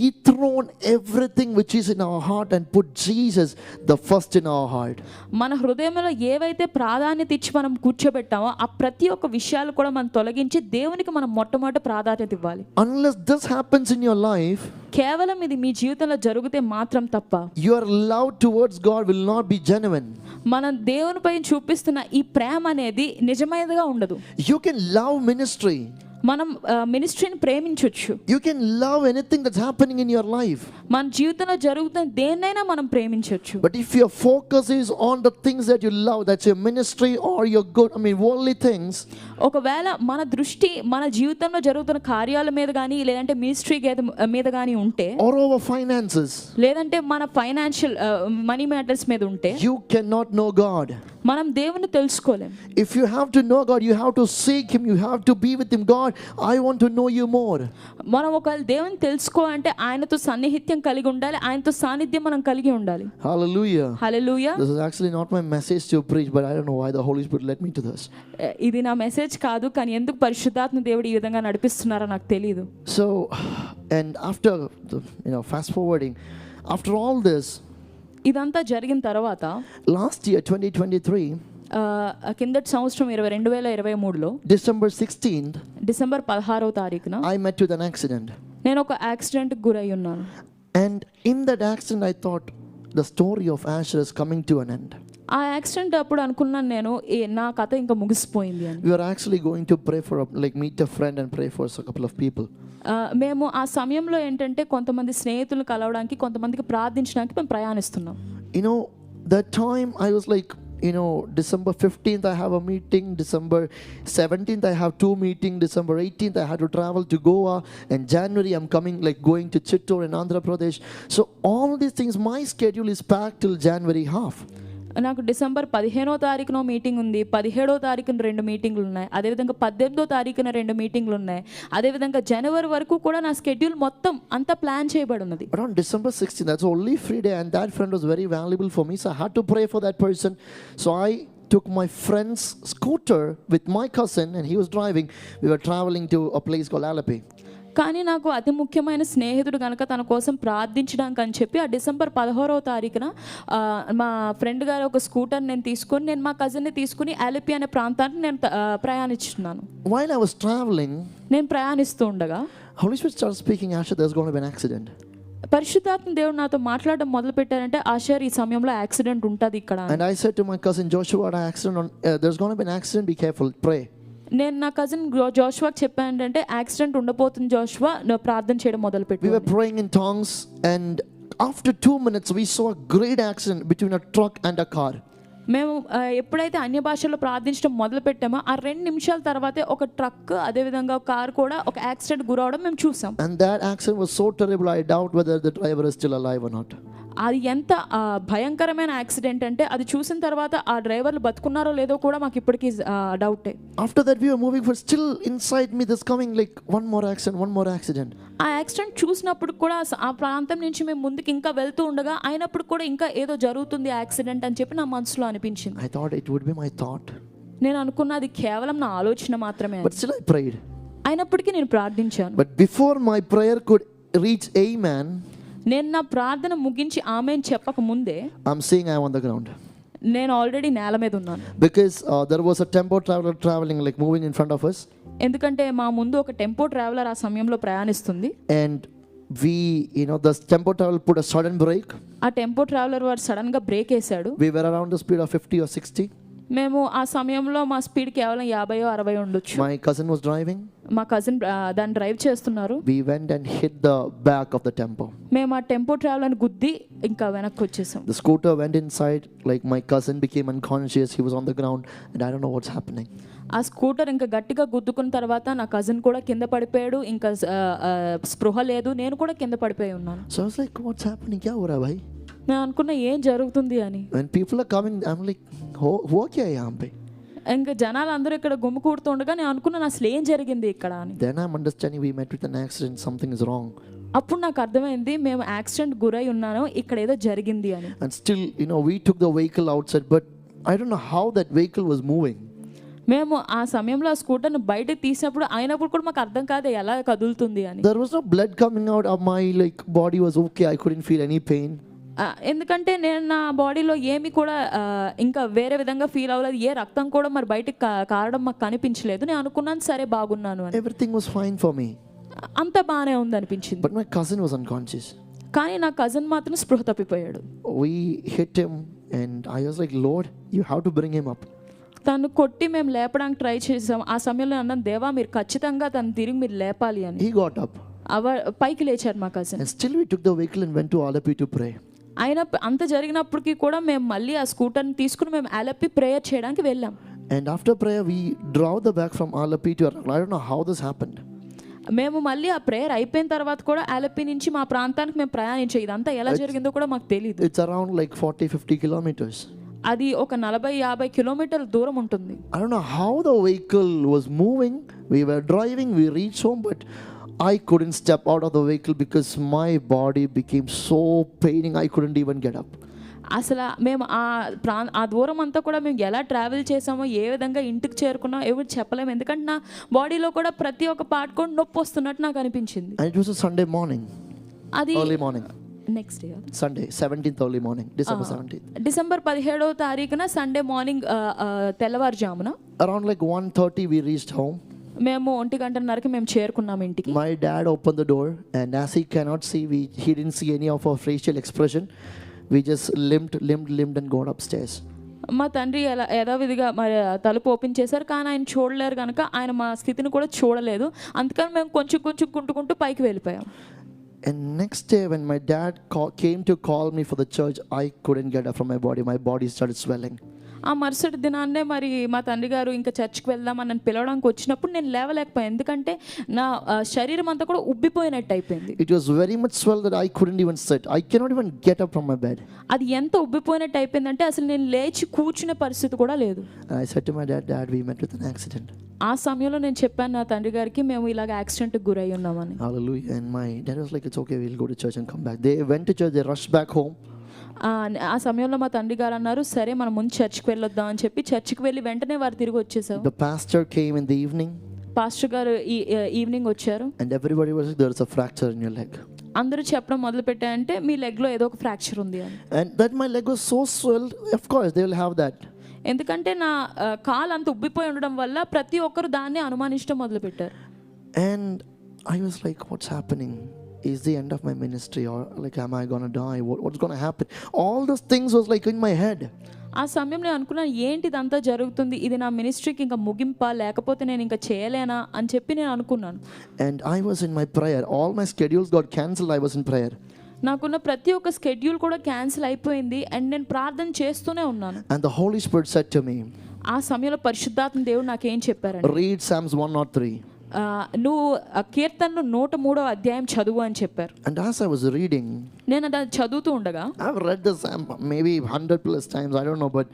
dethrone everything which is in our heart and put Jesus the first in our heart. మన హృదయంలో ఏవైతే ప్రాధాన్యత ఇచ్చి మనం కూర్చోబెట్టామో ఆ ప్రతి ఒక్క విషయాలు కూడా మనం తొలగించి దేవునికి మనం మొట్టమొదటి ప్రాధాన్యత ఇవ్వాలి. Unless this happens in your life, కేవలం ఇది మీ జీవితంలో జరిగితే మాత్రం తప్ప your love towards God will not be genuine. మనం దేవునిపై చూపిస్తున్న ఈ ప్రేమ అనేది నిజమైనదిగా ఉండదు. You can love ministry. మనం మినిస్ట్రీని ప్రేమించవచ్చు. You can love anything that's happening in your life. మన జీవితంలో జరుగుతున్న దేన్నైనా మనం ప్రేమించవచ్చు. But if your focus is on the things that you love, that's your ministry or your good, worldly things. ఒకవేళ మన దృష్టి మన జీవితంలో జరుగుతున్న కార్యాల మీద కానీ లేదంటే మినిస్ట్రీ మీద కానీ ఉంటే, or over finances, లేదంటే మన ఫైనాన్షియల్ మనీ మ్యాటర్స్ మీద ఉంటే, you cannot know God. మనం దేవుని తెలుసుకోలేం. If you have to know God, you have to seek Him, you have to be with Him. God, I want to know you more. మనం ఒకవేళ దేవుని తెలుసుకోవాలంటే ఆయనతో సన్నిహిత్యం కలిగి ఉండాలి, ఆయనతో సాన్నిధ్యం మనం కలిగి ఉండాలి. Hallelujah. Hallelujah. This is actually not my message to preach, but I don't know why the Holy Spirit led me to this. ఇది నా మెసేజ్ కాదు, కానీ ఎందుకు పరిశుద్ధాత్మ దేవుడు ఈ విధంగా నడిపిస్తున్నారో నాకు తెలియదు. So, and after fast forwarding, after all this, ఇదంతా జరిగిన తర్వాత last year 2023, కిందటి సంవత్సరం 2023లో December 16th, డిసెంబర్ 16వ తారీఖున I met with an accident. నేను ఒక యాక్సిడెంట్కి గురై ఉన్నాను. And in that accident, I thought the story of Asher is coming to an end. ఆ యాక్సిడెంట్ అప్పుడు అనుకున్నాను నేను నా కథ ఇంకా ముగిసిపోయింది అని. We were actually going to pray for, meet a friend and pray for a couple of people. మేము ఆ సమయంలో ఏంటంటే కొంతమంది స్నేహితులను కలవడానికి, కొంతమందికి ప్రార్థించడానికి మేము ప్రయాణిస్తున్నాం. That time I was like, December 15th I have a meeting, December 17th I have 2 meetings, December 18th I had to travel to Goa, and January I'm going to Chittor in Andhra Pradesh. So all these things, my schedule is packed till January half. నాకు డిసెంబర్ 15వ తారీఖున మీటింగ్ ఉంది, 17వ తారీఖున 2 మీటింగ్లు ఉన్నాయి, అదేవిధంగా 18వ తారీఖున 2 మీటింగ్లు ఉన్నాయి, అదేవిధంగా జనవరి వరకు కూడా నా స్కెడ్యూల్ మొత్తం అంతా ప్లాన్ చేయబడి ఉన్నది. But on December 16th, that's the only free day, and that friend was very valuable for me, so I had to pray for that person. So I took my friend's scooter with my cousin, and he was driving. We were traveling to a place called Alapi. కానీ నాకు అతి ముఖ్యమైన స్నేహితుడు కనుక తన కోసం ప్రార్థించడానికి అని చెప్పి ఆ డిసెంబర్ 16వ తారీఖున మా ఫ్రెండ్ గారు ఒక స్కూటర్ నేను తీసుకొని, నేను మా కజిన్ని తీసుకుని ఆలపి అనే ప్రాంతానికి నేను ప్రయాణిస్తున్నాను. While I was traveling, నేను ప్రయాణిస్తూ ఉండగా Holy Spirit started speaking, Asher, there's going to be an accident. పరిశుద్ధాత్మ దేవుడు నాతో మాట్లాడడం మొదలు పెట్టారంటే, ఆషర్ ఈ సమయంలో యాక్సిడెంట్ ఉంటుంది ఇక్కడ. And I said to my cousin Joshua, there's going to be an accident, be careful, pray. నేను నా కజిన్ జోషువాకి చెప్పాను ఏంటంటే, యాక్సిడెంట్ ఉండబోతుంది జోషువా, నువ్వు ప్రార్థన చేయడం మొదలుపెట్టు. We were praying in tongues, and after 2 minutes we saw a great accident between a truck and a car. మేము ఎప్పుడైతే అన్య భాషల్లో ప్రార్థించడం మొదలు పెట్టామో ఆ 2 నిమిషాల తర్వాతే ఒక ట్రక్, అదేవిధంగా ఒక కార్ కూడా ఒక యాక్సిడెంట్ గురవడం మేము చూసాం. And that accident was so terrible, I doubt whether the driver is still alive or not. అది ఎంత భయంకరమైన యాక్సిడెంట్ అంటే, అది చూసిన తర్వాత ఆ డ్రైవర్లు బతుకున్నారో లేదో కూడా మాకు ఇప్పటికీ డౌటే. After that we were moving, for still inside me this coming like one more accident. ఆ యాక్సిడెంట్ చూసినప్పుడు కూడా ఆ ప్రాంతం నుంచి మేము ముందుకు ఇంకా వెళ్తూ ఉండగా అయినప్పుడు కూడా ఇంకా ఏదో జరుగుతుంది యాక్సిడెంట్ అని చెప్పి నా మనసులో అనిపించింది. I thought it would be my thought. నేను అనుకున్నా అది కేవలం నా ఆలోచన మాత్రమే. But still I prayed. అయినప్పటికీ నేను ప్రార్థించాను. But before my prayer could reach amen, నేను నా ప్రార్థన ముగించి ఆమేన్ చెప్పక ముందే I'm saying I'm on the ground. నేను ఆల్రెడీ నేల మీద ఉన్నాను. Because there was a tempo traveler traveling, like moving in front of us. ఎందుకంటే మా ముందు ఒక టెంపో ట్రావెలర్ ఆ సమయంలో ప్రయాణిస్తుంది. And we, the tempo traveler put a sudden brake. ఆ టెంపో ట్రావెలర్ వాడు సడన్ గా బ్రేక్ వేసాడు. We were around the speed of 50 or 60. మేము ఆ సమయంలో మా స్పీడ్ కేవలం 50-60 ఉండొచ్చు. My cousin was driving. మా కజిన్ దాన్ని డ్రైవ్ చేస్తున్నారు. We went and hit the back of the tempo. మేము ఆ టెంపో ట్రావెలర్ని గుద్ది ఇంకా వెనక్కి వచ్చేసాం. The scooter went inside, like my cousin became unconscious, he was on the ground, and I don't know what's happening. ఆ స్కూటర్ ఇంకా గట్టిగా గుద్దుకున్న తర్వాత నా కజిన్ కూడా కింద పడిపోయాడు, ఇంకా స్పృహ లేదు, నేను కూడా కింద పడిపోయి ఉన్నాను. So I was like, what's happening? Kya ho raha bhai? నేను అనుకున్నా ఏం జరుగుతుంది అని. When people are coming, I'm like, ho kya hai yahan pe? ఇంకా జనాలు అందరూ ఇక్కడ గుమికూడుతుండగా నేను అనుకున్నాను అసలు ఏం జరిగింది ఇక్కడ అని. Then I'm understanding we met with an accident, something is wrong. అప్పుడు నాకు అర్థమైంది మేము యాక్సిడెంట్ గురై ఉన్నాను, ఇక్కడ ఏదో జరిగింది అని. And still, we took the vehicle outside, but I don't know how that vehicle was moving. మేము ఆ సమయంలో ఆ స్కూటర్ని బయటకు తీసినప్పుడు అయినప్పుడు కూడా మాకు అర్థం కాదు ఎలా కదులుతుంది అని. There was no blood coming out of my body was okay, I couldn't feel any pain. ఎందుకంటే నేను నా బాడీలో ఏమి కూడా ఇంకా వేరే విధంగా ఫీల్ అవ్వలేదు, ఏ రక్తం కూడా మరి బయటకు కారడం మాకు కనిపించలేదు. నేను అనుకున్నాను సరే బాగున్నాను అని. Everything was fine for me. అంత బాగానే ఉంది అనిపించింది. But my cousin was unconscious. కానీ నా కజిన్ మాత్రం స్పృహ తప్పిపోయాడు. We hit him and I was like, Lord, you have to bring him up. తను కొట్టి మేము లేపడానికి ట్రై చేసాం. ఆ సమయంలో అన్నాను, దేవా మీరు ఖచ్చితంగా తను తిరిగి మీరు లేపాలి అని. He got up. పైకి లేచారు మా cousin. And still we took the vehicle and went to Alapi to pray. అయినా అంత జరిగినప్పటికీ కూడా మేము మళ్ళీ ఆ స్కూటర్ని తీసుకుని మేము ఆలపి ప్రేయర్ చేయడానికి వెళ్ళాం. And after prayer we drove the back from Alapi to Ernakulam. I don't know how this happened. మేము మళ్ళీ ఆ ప్రేయర్ అయిపోయిన తర్వాత కూడా ఆలపి నుంచి మా ప్రాంతానికి మేము ప్రయాణించాం. ఇదంతా ఎలా జరిగిందో కూడా మాకు తెలియదు. It's around 40-50 kilometers. అది ఒక 40-50 కిలోమీటర్ల దూరం ఉంటుంది. I don't know how the vehicle was moving. We were driving, we reached home, but I couldn't step out of the vehicle because my body became so paining. I couldn't even get up. అసలు మేము ఆ దూరం అంతా కూడా మేము ఎలా ట్రావెల్ చేసామో, ఏ విధంగా ఇంటికి చేరుకున్నామో ఎవరు చెప్పలేము. ఎందుకంటే నా బాడీలో కూడా ప్రతి ఒక్క పార్ట్ కూడా నొప్పి వస్తున్నట్టు నాకు అనిపించింది. And it was a Sunday morning. అది early morning. Next day Sunday 17th early morning, December 17th. December 17వ తారీఖున సండే మార్నింగ్ తెల్లవారుజామున Around like 1:30 we reached home. మేము 1:30కి మేము చేరుకున్నాం ఇంటికి. My dad opened the door, and as he cannot see, he didn't see any of our facial expression. We just limped and got upstairs. మా తండ్రి యథావిధిగా మరి తలుపు ఓపెన్ చేశారు, కానీ ఆయన చూడలేరు కనుక ఆయన మా స్థితిని కూడా చూడలేదు. అందుకని మేము కొంచెం కుంటుకుంటూ పైకి వెళ్ళిపోయాం. And next day when my dad came to call me for the church, I couldn't get up from my body. My body started swelling. ఆ మరుసటి దినాన్నే మరి మా తండ్రి గారు ఇంకా చర్చ్కి వెళ్దామని నన్ను పిలవడానికి వచ్చినప్పుడు నేను లేవలేకపోయాను. ఎందుకంటే నా శరీరం అంతా కూడా ఉబ్బిపోయినట్టు అయిపోయింది. It was very much swelled that I couldn't even sit. I cannot even get up from my bed. అది ఎంత ఉబ్బిపోయినట్టు అయిపోయిందంటే అసలు నేను లేచి కూర్చునే పరిస్థితి కూడా లేదు. And I said to my dad, we met with an accident. ఆ సమయంలో నేను చెప్పాను నా తండ్రి గారికి, మేము ఇలాగ యాక్సిడెంట్కి గురై ఉన్నామని. Hallelujah. And my dad was like, it's okay, we'll go to church and come back. They went to church, they rushed back home. ఆ సమయంలో మా తండ్రి గారు అన్నారు, సరే మనం ముందు చర్చ్కి వెళ్ళొద్దాం అని చెప్పి చర్చ్కి వెళ్ళి వెంటనే వారు తిరిగి వచ్చేసారు. The pastor came in the evening. Pastor గారు ఈవినింగ్ వచ్చారు. And everybody was like, there's a fracture in your leg. అందరూ చెప్పడం మొదలు పెట్టారంటే మీ లెగ్ లో ఏదో ఒక ఫ్రాక్చర్ ఉంది అని. And that my leg was so swelled, of course they will have that. ఎందుకంటే నా కాలు అంత ఉబ్బిపోయి ఉండడం వల్ల ప్రతి ఒక్కరు దాన్ని అనుమానించడం మొదలు పెట్టారు. And I was like, what's happening? Is the end of my ministry, or like am I gonna die? What's gonna happen? All those things was like in my head. ఆ సమయంలో నేను అనుకున్నాను, ఏంటి ఇదంతా జరుగుతుంది, ఇది నా మినిస్ట్రీకి ఇంకా ముగింపా లేకపోతే నేను ఇంకా చేయలేనా అని చెప్పి నేను అనుకున్నాను. And I was in my prayer. All my schedules got cancelled. I was in prayer. నాకున్న ప్రతి ఒక్క స్కెడ్యూల్ కూడా క్యాన్సిల్ అయిపోయింది. అండ్ నేను ప్రార్థన చేస్తూనే ఉన్నాను. And the Holy Spirit said to me, ఆ సమయంలో పరిశుద్ధాత్మ దేవుడు నాకేం చెప్పారంటే, read Psalms 103. నువ్వు కీర్తనలు 103వ అధ్యాయం చదువు అని చెప్పారు. And as I was reading, నేను అది చదువుతూ ఉండగా, I've read this maybe 100+ times, I don't know, but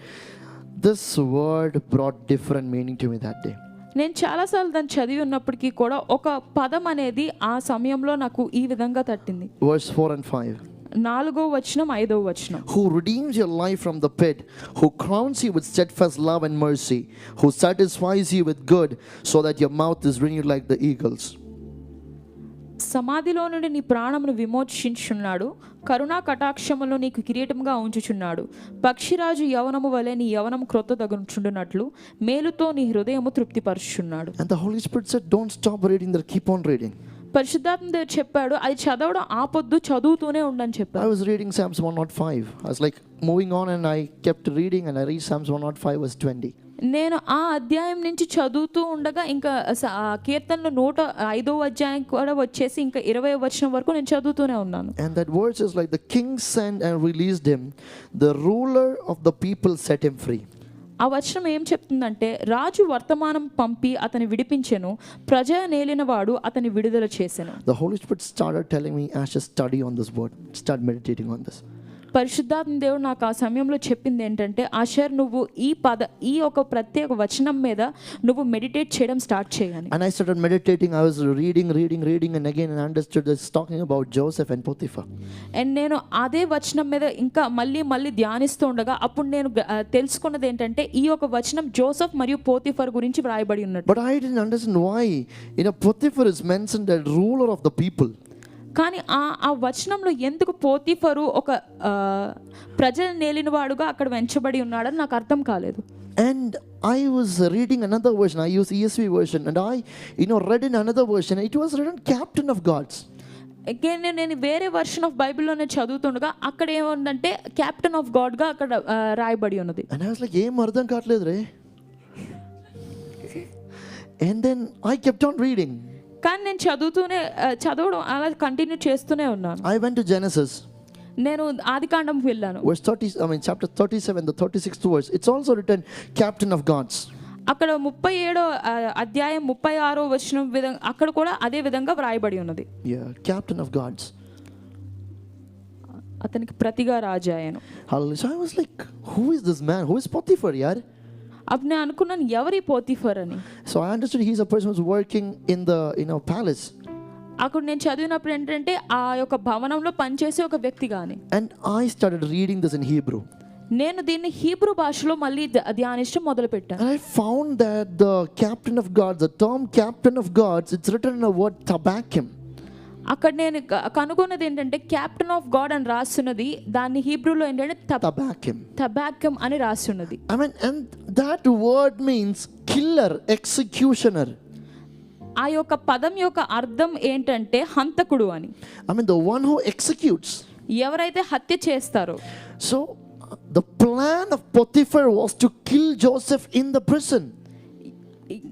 this word brought different meaning to me that day. నేను చాలాసార్లు దాన్ని చదివి ఉన్నప్పటికీ కూడా ఒక పదం అనేది ఆ సమయంలో నాకు ఈ విధంగా తట్టింది. Verse 4 and 5. 4వ వచనం 5వ వచనం. Who redeems your life from the pit, who crowns you with steadfast love and mercy, who satisfies you with good, so that your mouth is renewed like the eagles. సమాధిలో నుండి నీ ప్రాణమును విమోచించుచున్నాడు, కరుణా కటాక్షములో నీకు కిరీటముగా ఉంచుచున్నాడు. పక్షిరాజు యవనము వలె నీ యవనము క్రొత్తదగుచుండునట్లు మేలుతో నీ హృదయము తృప్తిపరుచుచున్నాడు. And the Holy Spirit said, don't stop reading that, keep on reading. పరిశుద్ధాత్మ దేవుడు చెప్పాడు, అది చదవడం ఆపొద్దు, చదువుతూనే ఉండని చెప్పాడు. I was reading Psalms 105. I was like moving on and I kept reading and I read Psalms 105 verse 20. నేను ఆ అధ్యాయం నుంచి చదువుతూ ఉండగా ఇంకా కీర్తనలు 105వ అధ్యాయం కూడా వచ్చేసి ఇంకా 20వ వచనం వరకు నేను చదువుతూనే ఉన్నాను. And that verse is like, the king sent and released him, the ruler of the people set him free. ఆ వచనం ఏం చెప్తుందంటే, రాజు వర్తమానం పంపి అతని విడిపించెను, ప్రజ నేలినవాడు అతని విడుదల చేసెను. The Holy Spirit started telling me I should study on this word, start meditating on this. పరిశుద్ధాత్మ దేవుడు నాకు ఆ సమయంలో చెప్పింది ఏంటంటే, ఆషర్ నువ్వు ఈ ఒక ప్రత్యేక వచనం మీద నువ్వు మెడిటేట్ చేయడం స్టార్ట్ చేయాలి. And I started meditating. I was reading and again and understood this talking about Joseph and Potiphar. And నేను అదే వచనం మీద ఇంకా మళ్ళీ ధ్యానిస్తూ ఉండగా అప్పుడు నేను తెలుసుకున్నది ఏంటంటే, ఈ ఒక వచనం జోసెఫ్ మరియు పోతిఫర్ గురించి వ్రాయబడి ఉన్నట్టు. But I didn't understand why Potiphar is mentioned as ruler of the people. కానీ ఆ వచనంలో ఎందుకు పోతిఫరు ఒక ప్రజలు నేలినవాడుగా అక్కడ వెంచబడి ఉన్నాడని నాకు అర్థం కాలేదు. And I was reading another version. I use ESV version, and I read in another version. It was written captain of gods. Again నేను వేరే వర్షన్ ఆఫ్ బైబిల్లోనే చదువుతుండగా అక్కడ ఏముందంటే క్యాప్టెన్ ఆఫ్ గాడ్ గా అక్కడ రాయబడి ఉన్నది. And I was like, ఏం అర్థం కావట్లేదు రే. And then I kept on reading. కానీ నేను చదవడం అలా కంటిన్యూ చేస్తూనే ఉన్నాను. I went to Genesis. నేను ఆదికాండం వెళ్ళాను. Chapter 37, the 36th verse. It's also written captain of gods. అక్కడ 37వ అధ్యాయం 36వ వచనం విధంగా అక్కడ కూడా అదే విధంగా వ్రాయబడి ఉన్నది. Yeah, captain of gods. అతనికి ప్రతిగా రాజు ఆయను. Hallelujah. So I was like, who is this man? Who is Potiphar, yaar? అప్పుడు నేను అనుకున్నాను ఎవరి పోతిఫర్ అని. So I understood he's a person who's working in the palace. అక్కడ నేను చదివినప్పుడు ఏంటంటే ఆ యొక్క భవనంలో పనిచేసే ఒక వ్యక్తి గాని. And I started reading this in Hebrew. నేను దీన్ని హీబ్రూ భాషలో మళ్ళీ ధ్యానించడం మొదలు పెట్టాను. And I found that the captain of guards, the term captain of guards, it's written in the word tabakim. అక్కడ నేను కనుగొన్నది ఏంటంటే క్యాప్టెన్ ఆఫ్ గాడ్ అని రాస్తున్నది దాన్ని హీబ్రూలో ఏంటంటే తబాకం అని రాస్తున్నది. I mean, and that word means killer, executioner. ఆ యొక్క పదం యొక్క అర్థం ఏంటంటే హంతకుడు అని. I mean, the one who executes. ఎవరైతే హత్య చేస్తారో. So the plan of Potiphar was to kill Joseph in the prison.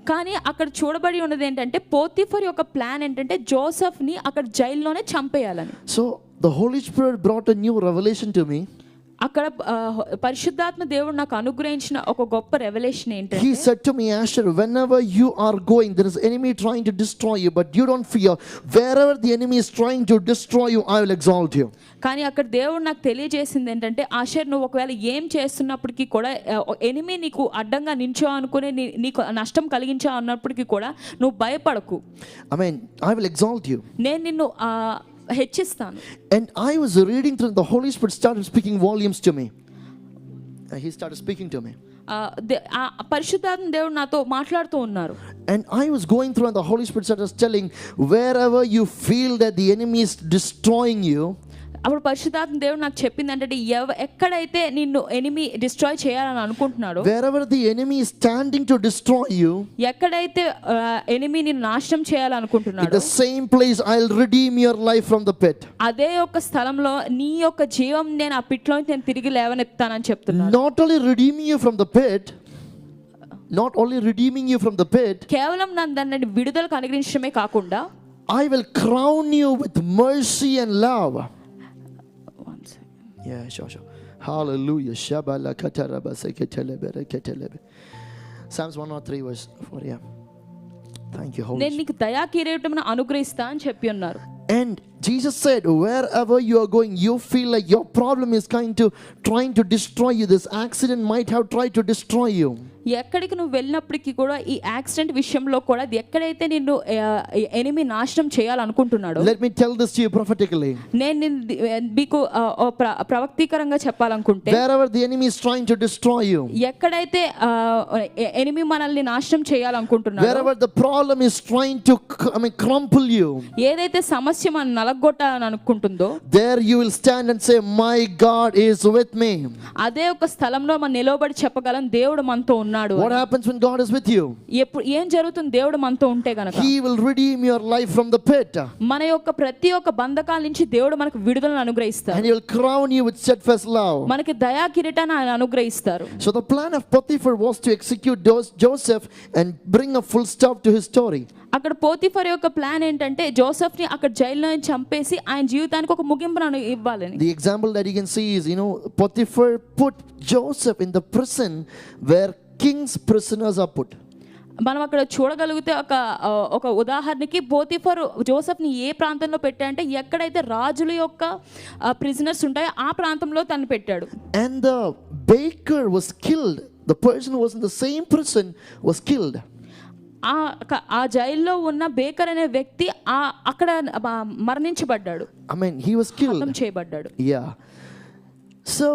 కానీ అక్కడ చూడబడి ఉన్నది ఏంటంటే పోతిఫర్ యొక్క ప్లాన్ ఏంటంటే జోసెఫ్ ని అక్కడ జైల్లోనే చంపేయాలని. So the Holy Spirit brought a new revelation to me. అక్కడ పరిశుద్ధాత్మ దేవుడు నాకు అనుగ్రహించిన ఒక గొప్ప రెవల్యూషన్ ఏంటంటే He said to me, Asher, whenever you are going, there is enemy trying to destroy you, but you don't fear. Wherever the enemy is trying to destroy you, I will exalt you. కానీ అక్కడ దేవుడు నాకు తెలియజేసింది ఏంటంటే ఆషర్ నువ్వు ఒకవేళ ఏం చేస్తున్నప్పటికీ కూడా ఎనిమి నీకు అడ్డంగా నించో అనుకుని నీకు నష్టం కలిగించా అన్నప్పటికీ కూడా నువ్వు భయపడకు. I mean, I will exalt you. నేను నిన్ను హెచ్చిస్తాను. And I was reading through, the Holy Spirit started speaking volumes to me. He started speaking to me. పరిశుద్ధాత్మ దేవుడు నాతో మాట్లాడుతూ ఉన్నారు. And I was going through and the Holy Spirit started telling, wherever you feel that the enemy is destroying you, అప్పుడు పరిశుద్ధాత్మ దేవుడు నాకు చెప్పింది అంటే ఎక్కడైతే నిన్ను ఎనిమి డిస్ట్రాయ్ చేయాలని అనుకుంటున్నాడో, wherever the enemy is standing to destroy you, ఎక్కడైతే ఎనిమి నిన్ను నాశనం చేయాలనుకుంటున్నాడో, in the same place I'll redeem your life from the pit. అదే ఒక స్థలంలో నీ యొక్క జీవం నేను ఆ పిట్లో నుంచి నేను తిరిగి లేవనెత్తానని చెప్తున్నాను. Not only redeeming you from the pit, కేవలం నన్ను విడుదలకు అనుగ్రహించడమే కాకుండా I will crown you with mercy and love. Yeah, sure. Hallelujah. Shabala kataraba seketelebe ketelebe. Psalms 103 verse 4. Yeah. Thank you, Holy Spirit. నేను నీకు దయా కిరీటమును అనుగ్రహిస్తా అని చెప్పి ఉన్నారు. And Jesus said, wherever you are going, you feel like your problem is trying to destroy you. This accident might have tried to destroy you. ఎక్కడికి నువ్వు వెళ్ళినప్పటికీ కూడా ఈ యాక్సిడెంట్ విషయంలో కూడా అది ఎక్కడైతే నిన్ను ఎనిమి నాశనం చేయాలనుకుంటున్నాడో, let me tell this to you prophetically. నేను మీకు ప్రవక్తీకరంగా చెప్పాలనుకుంటే, wherever the enemy is trying to destroy you, ఎక్కడైతే ఎనిమి మనల్ని నాశనం చేయాలనుకుంటున్నాడో, wherever the problem is trying to crumple you, ఏదైతే సమస్య మన నలగొట్టాలని అనుకుంటుందో, there you will stand and say, my God is with me. అదే ఒక స్థలంలో మనం నిలబడి చెప్పగలం దేవుడు మనతో ఉన్నాడు. What happens when God is with you? ఏం జరుగుతుంది దేవుడు మనతో ఉంటే గనక? He will redeem your life from the pit. మన యొక్క ప్రతి ఒక్క బంధకాల నుంచి దేవుడు మనకు విడుదలను అనుగ్రహిస్తాడు. And he will crown you with steadfast love. మనకి దయా కిరీటాన్ని ఆయన అనుగ్రహిస్తారు. So the plan of Potiphar was to execute Joseph and bring a full stop to his story. అక్కడ పోతిఫర్ యొక్క ప్లాన్ ఏంటంటే జోసెఫ్ ని అక్కడ జైల్లో చంపేసి ఆయన జీవితానికి ఒక ముగింపును ఇవ్వాలని. The example that you can see is, Potiphar put Joseph in the prison where king's prisoners are put. మనం అక్కడ చూడగలిగితే ఒక ఉదాహరణకి పోతిఫర్ జోసెఫ్ ని ఏ ప్రాంతంలో పెట్టాడంటే ఎక్కడైతే రాజుల యొక్క ప్రిజనర్స్ ఉంటాయో ఆ ప్రాంతంలో తను పెట్టాడు. And the baker was killed. The person who was in the same prison was killed. ఆ జైల్లో ఉన్న బేకర్ అనే వ్యక్తి అక్కడ మరణించబడ్డాడు. I mean, he was killed. హతం చేయబడ్డాడు. Yeah. So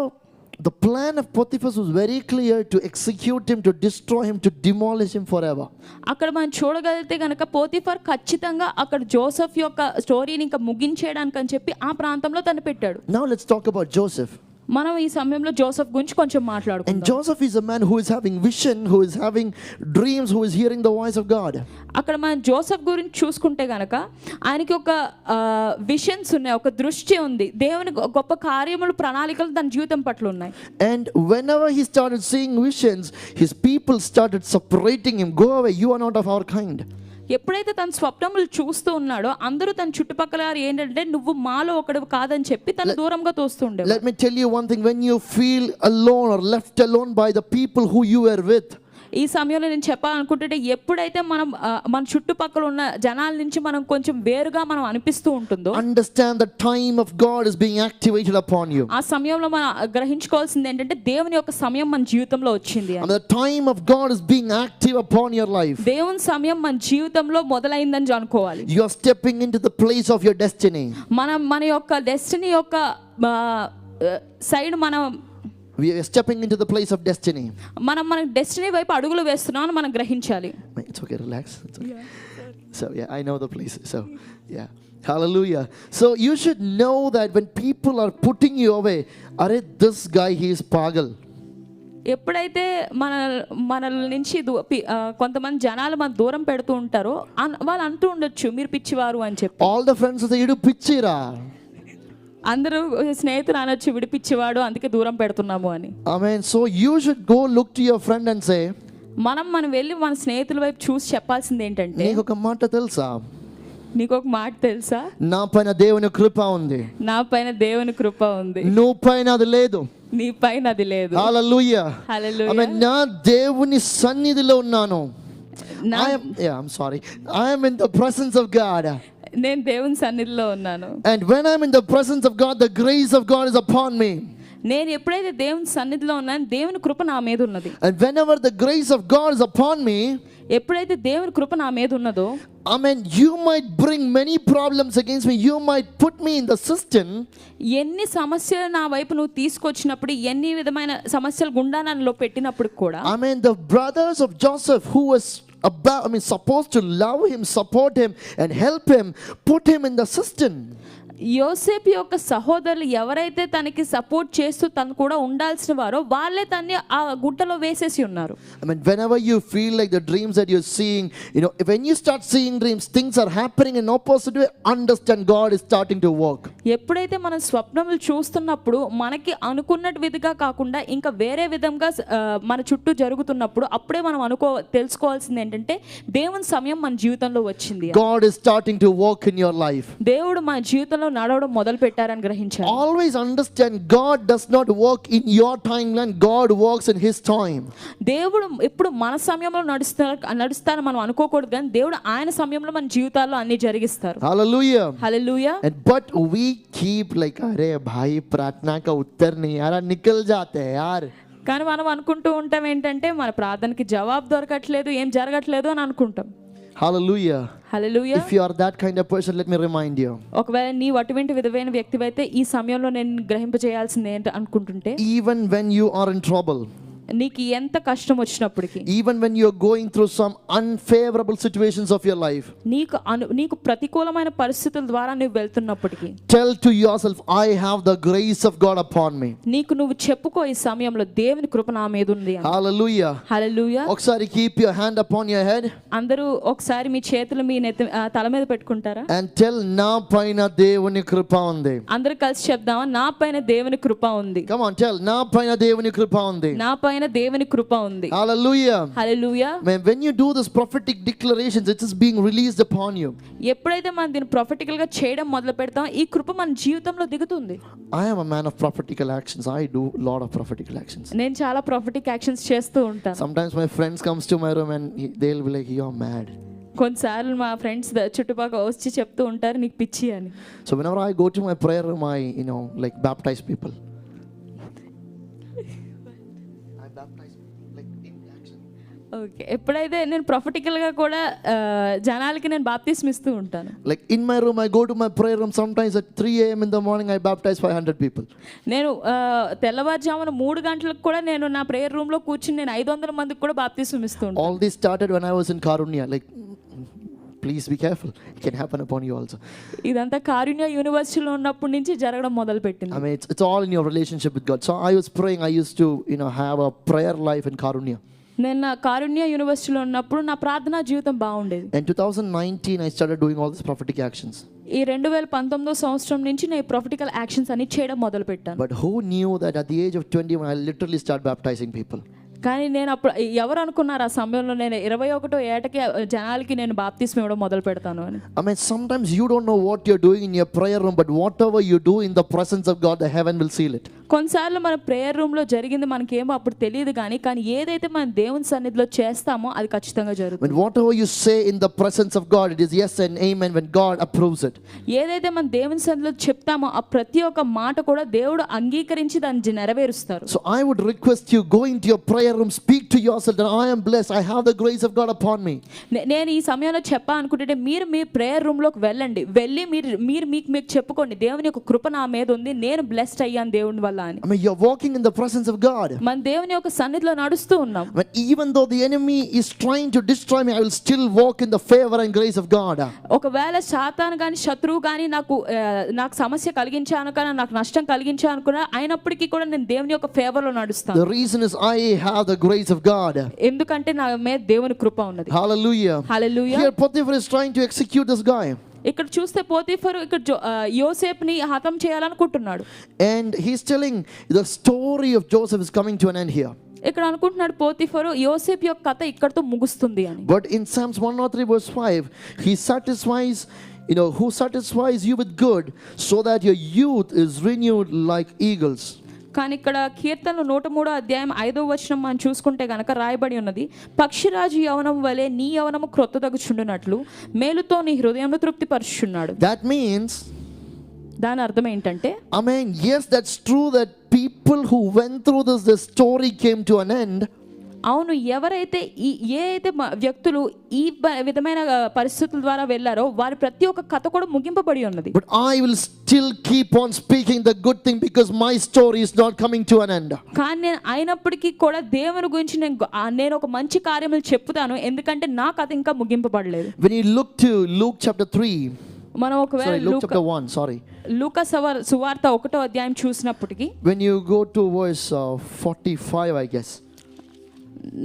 the plan of Potiphar was very clear, to execute him, to destroy him, to demolish him forever. అక్కడ మనం చూడగలిగితే గనక పోతిఫర్ ఖచ్చితంగా అక్కడ జోసెఫ్ యొక్క స్టోరీని ఇంకా ముగించేయడానికి అని చెప్పి ఆ ప్రాంతంలో తను పెట్టాడు. Now let's talk about Joseph. మనం ఈ సమయంలో జోసెఫ్ గురించి కొంచెం మాట్లాడుకుందాం. And Joseph is a man who is having vision, who is having dreams, who is hearing the voice of God. అక్కడ మనం జోసెఫ్ గురించి చూసుకుంటే గనక ఆయనకి ఒక విషన్స్ ఉన్నాయి, ఒక దృష్టి ఉంది, దేవుని గొప్ప కార్యములు ప్రణాళికలు తన జీవితం పట్ల ఉన్నాయి. And whenever he started seeing visions, his people started separating him. Go away, you are not of our kind. ఎప్పుడైతే తన స్వప్నములు చూస్తూ ఉన్నాడో అందరూ తన చుట్టుపక్కల ఏంటంటే నువ్వు మాలో ఒకడు కాదని చెప్పి తన దూరంగా తోస్తుండే. Let me tell you one thing, when you feel alone or left alone by the people who you were with, ఈ సమయంలో నేను చెప్పాలనుకుంటుంటే ఎప్పుడైతే మనం మన చుట్టుపక్కల ఉన్న జనాల నుంచి మనం కొంచెం వేరుగా మనం అనిపిస్తూ ఉంటుందో, understand the time of God is being activated upon you. ఆ సమయంలో మనం గ్రహించుకోవాల్సింది ఏంటంటే దేవుని యొక్క సమయం మన జీవితంలో వచ్చింది అని. And the time of God is being active upon your life. దేవుని సమయం మన జీవితంలో మొదలైందని అనుకోవాలి. You are stepping into the place of your destiny. మన యొక్క డెస్టినీ యొక్క సైడ్ మనం We are stepping into the place of destiny. మన డెస్టినీ వైపు అడుగులు వేస్తున్నామని మనం గ్రహించాలి. It's okay, relax. It's okay. So yeah, I know the place. So yeah, hallelujah. So you should know that when people are putting you away, are this guy, he is pagal. ఎప్పుడైతే మన నుంచి కొంతమంది జనాలు మన దూరం పెడుతూ ఉంటారో వాళ్ళు అంటూ ఉండొచ్చు మీరు పిచ్చివారు అని చెప్పి. All the friends say you pichira. అందరూ స్నేహితులు అనొచ్చు విడిపిచ్చేవాడు అందుకే దూరం పెడుతున్నాము అని. Amen. So you should go look to your friend and say, మనం వెళ్ళి మన స్నేహితుల వైపు చూసి చెప్పాల్సింది ఏంటంటే, నీకు ఒక మాట తెలుసా, నీకు ఒక మాట తెలుసా, నా పైన దేవుని కృప ఉంది, నా పైన దేవుని కృప ఉంది, నువ్వు పైన అది లేదు, నీ పైన అది లేదు. హల్లెలూయా. హల్లెలూయా. ఆమేన్. నా దేవుని సన్నిధిలో ఉన్నాను. I'm sorry. I am in the presence of God. నేను దేవుని సన్నిధిలో ఉన్నాను. And when I'm in the presence of God, the grace of God is upon me. నేను ఎప్పుడైతే దేవుని సన్నిధిలో ఉన్నాను దేవుని కృప నా మీద ఉన్నది. And whenever the grace of God is upon me, ఎప్పుడైతే దేవుని కృప నా మీద ఉన్నదో, Amen, you might bring many problems against me, you might put me in the system. ఎన్ని సమస్యలు నా వైపు నువ్వు తీసుకొచ్చినప్పుడు, ఎన్ని విధమైన సమస్యలు గుండా నన్ను పెట్టినప్పుడు కూడా, Amen, the brothers of Joseph who was supposed to love him, support him and help him, put him in the system. యోసేపు యొక్క సహోదరులు ఎవరైతే తనకి సపోర్ట్ చేస్తూ తను కూడా ఉండాల్సిన వారో వాళ్ళే తన్ని ఆ గుట్టలో వేసేసి ఉన్నారు. I mean, whenever you feel like the dreams that you're seeing, when you start seeing dreams, things are happening in opposite way, understand God is starting to work. ఎప్పుడైతే మనం స్వప్నములు చూస్తున్నప్పుడు మనకి అనుకున్నట్టు విధిగా కాకుండా ఇంకా వేరే విధంగా మన చుట్టూ జరుగుతున్నప్పుడు అప్పుడే మనం తెలుసుకోవాల్సింది ఏంటంటే దేవుని సమయం మన జీవితంలో వచ్చింది. God is starting to work in your life. దేవుడు మన జీవితంలో నడవడం మొదలు పెట్టారని గ్రహించాలి. Always understand God does not work in your timeline, God works in his time. దేవుడు ఎప్పుడు మన సమయంలో నడుస్తారని మనం అనుకోకూడదు, కానీ దేవుడు ఆయన సమయంలో మన జీవితాల్లో అన్ని జరిగిస్తారు. Hallelujah. Hallelujah. But we keep like अरे भाई प्रार्थना का उत्तर नहीं यार, निकल जाते हैं यार. కానీ మనం అనుకుంటూ ఉంటాం ఏంటంటే మన ప్రార్థనకి జవాబు దొరకట్లేదు, ఏం జరగట్లేదు అని అనుకుంటాం. Hallelujah. Hallelujah. If you are that kind of person, let me remind you. ఒకవేళ నీవు అటువంటి విధమైన వ్యక్తివైతే ఈ సమయంలో నేను గ్రహింపజేయాల్సింది ఏంటి అనుకుంటుంటే, even when you are in trouble, నీకు ఎంత కష్టం వచ్చినప్పటికీ, even when you are going through some unfavorable situations of your life, నీకు ప్రతికూలమైన పరిస్థితుల ద్వారా నువ్వు వెళ్తున్నప్పటికీ, tell to yourself, I have the grace of God upon me. నీకు నువ్వు చెప్పుకో ఈ సమయంలో దేవుని కృప నా మీద ఉంది. Hallelujah. Hallelujah. ఒకసారి keep your hand upon your head. అందరూ ఒకసారి మీ చేతులు మీ తల మీద పెట్టుకుంటారా? And tell, నా పైన దేవుని కృప ఉంది. అందరూ కలిసి చెప్దామా, నా పైన దేవుని కృప ఉంది. Come on, tell, నా పైన దేవుని కృప ఉంది. నా పైన దేవుని కృప ఉంది. Hallelujah. Hallelujah. When you do this prophetic declarations, it is being released upon you. ఎప్పుడైతే మనం దీన్ని ప్రొఫెటికల్ గా చేయడం మొదలు పెడతాం, ఈ కృప మన జీవితంలో దిగుతుంది. I am a man of prophetical actions. I do a lot of prophetical actions. నేను చాలా ప్రొఫెటిక్ యాక్షన్స్ చేస్తూ ఉంటాను. Sometimes my friends comes to my room and they'll be like, you're mad. కొన్నిసార్లు మా ఫ్రెండ్స్ చుట్టుపక్కల వచ్చి చెప్తూ ఉంటారు నీకు పిచ్చి అని. So whenever I go to my prayer room, I like baptize people. Okay, ఎప్పుడైతే నేను ప్రొఫెటికల్ గా కూడా జనాలకి నేను బాప్తిస్మం ఇస్తూ ఉంటాను. Like in my room, I go to my prayer room sometimes at 3 a.m. in the morning, I baptize 500 people. నేను తెల్లవారుజామున 3 గంటలకు కూడా నేను నా ప్రేయర్ రూమ్ లో కూర్చుని నేను 500 మందికి కూడా బాప్తిస్మం ఇస్తూ ఉంటాను. All this started when I was in Karunya. Like, please be careful, it can happen upon you also. ఇదంతా కారుణ్య యూనివర్సిటీలో ఉన్నప్పటి నుంచి జరగడం మొదలు పెట్టింది. I mean, it's all in your relationship with God. So I was praying, I used to have a prayer life in Karunya. నేను నా కారుణ్య యూనివర్సిటీలో ఉన్నప్పుడు నా ప్రార్థనా జీవితం బాగుండేది. In 2019 I started doing all these prophetic actions. ఈ 2019 సంవత్సరం నుంచి నేను ప్రొఫెటికల్ యాక్షన్స్ అన్ని చేయడం మొదలు పెట్టాను. But who knew that at the age of 21 I literally start baptizing people? కానీ నేను అప్పుడు ఎవరు అనుకున్నారు ఆ సమయంలో నేను 21వ ఏటకి జనాలకి నేను బాప్తిస్మం ఇవ్వడం మొదలు పెడతాను అని. I mean, sometimes you don't know what you're doing in your prayer room, but whatever you do in the presence of God, the heaven will seal it. కొన్నిసార్లు మన ప్రేయర్ రూమ్లో జరిగింది మనకేమో అప్పుడు తెలియదు కానీ ఏదైతే మనం దేవుని సన్నిధిలో చేస్తామో అది ఖచ్చితంగా జరుగుతుంది. When whatever you say in the presence of God, it is yes and amen when God approves it. ఏదైతే మనం దేవుని సన్నిధిలో చెప్తామో ఆ ప్రతి ఒక్క మాట కూడా దేవుడు అంగీకరించి దాన్ని నెరవేరుస్తారు. So I would request you, go into your prayer room, speak to yourself that I am blessed, I have the grace of God upon me. నేను ఈ సమయంలో చెప్పాలనుకుంటే మీరు మీ ప్రేయర్ రూమ్లోకి వెళ్ళండి, వెళ్ళి మీరు మీకు చెప్పుకోండి, దేవుని యొక్క కృప నా మీద ఉంది, నేను బ్లెస్డ్ అయ్యాను దేవుని వల్ల అని. I mean, you're walking in the presence of God. మన దేవుని యొక్క సన్నిధిలో నడుస్తూ ఉన్నాం. But even though the enemy is trying to destroy me, I will still walk in the favor and grace of God. ఒకవేళ సాతాను గాని శత్రువు గాని నాకు సమస్య కలిగించాను కానీ నాకు నష్టం కలిగించాను కూడా అయినప్పటికీ కూడా నేను దేవుని యొక్క ఫేవర్ లో నడుస్తాను. The reason is I have the grace of God. ఎందుకంటే నా మీద దేవుని కృప ఉన్నది. Hallelujah. Hallelujah. Here Potiphar is trying to execute this guy. ఇక్కడ చూస్తే పోతీఫరు ఇక్కడ యోసేపుని హతం చేయాలనుకుంటున్నాడు. And he's telling the story of Joseph is coming to an end here. ఇక్కడ అనుకుంటున్నాడు పోతీఫరు యోసేపు యొక్క కథ ఇక్కడతో ముగుస్తుంది అని. But in Psalms 103 verse 5, he satisfies, who satisfies you with good so that your youth is renewed like eagles. కానీ ఇక్కడ కీర్తనలు 103 అధ్యాయం 5వ వచనం మనం చూసుకుంటే గనక రాయబడి ఉన్నది, పక్షిరాజు యవనం వలె నీ యవనము క్రొత్తదగుచుండునట్లు మేలుతో నీ హృదయంలో తృప్తిపరుచున్నాడు. That means, దాని అర్థం ఏంటంటే, I mean, yes, that's true that people who went through this story came to an end. అవును, ఎవరైతే వ్యక్తులు ఈ విధమైన పరిస్థితుల ద్వారా వెళ్ళారో వారి ప్రతి ఒక్క కథ కూడా ముగింపబడి ఉన్నది. But I will still keep on speaking the good thing because my story is not coming to an end. కానీ నేను అయినప్పటికీ కూడా దేవుని గురించి నేను ఒక మంచి కార్యములు చెప్తాను, ఎందుకంటే నా కథ ఇంకా ముగింపబడలేదు. When you look to Luke chapter 3, మనం ఒకవేళ Luke chapter 1, లూకా సువార్త 1వ అధ్యాయం చూసినప్పటికీ, when you go to verse 45, I guess.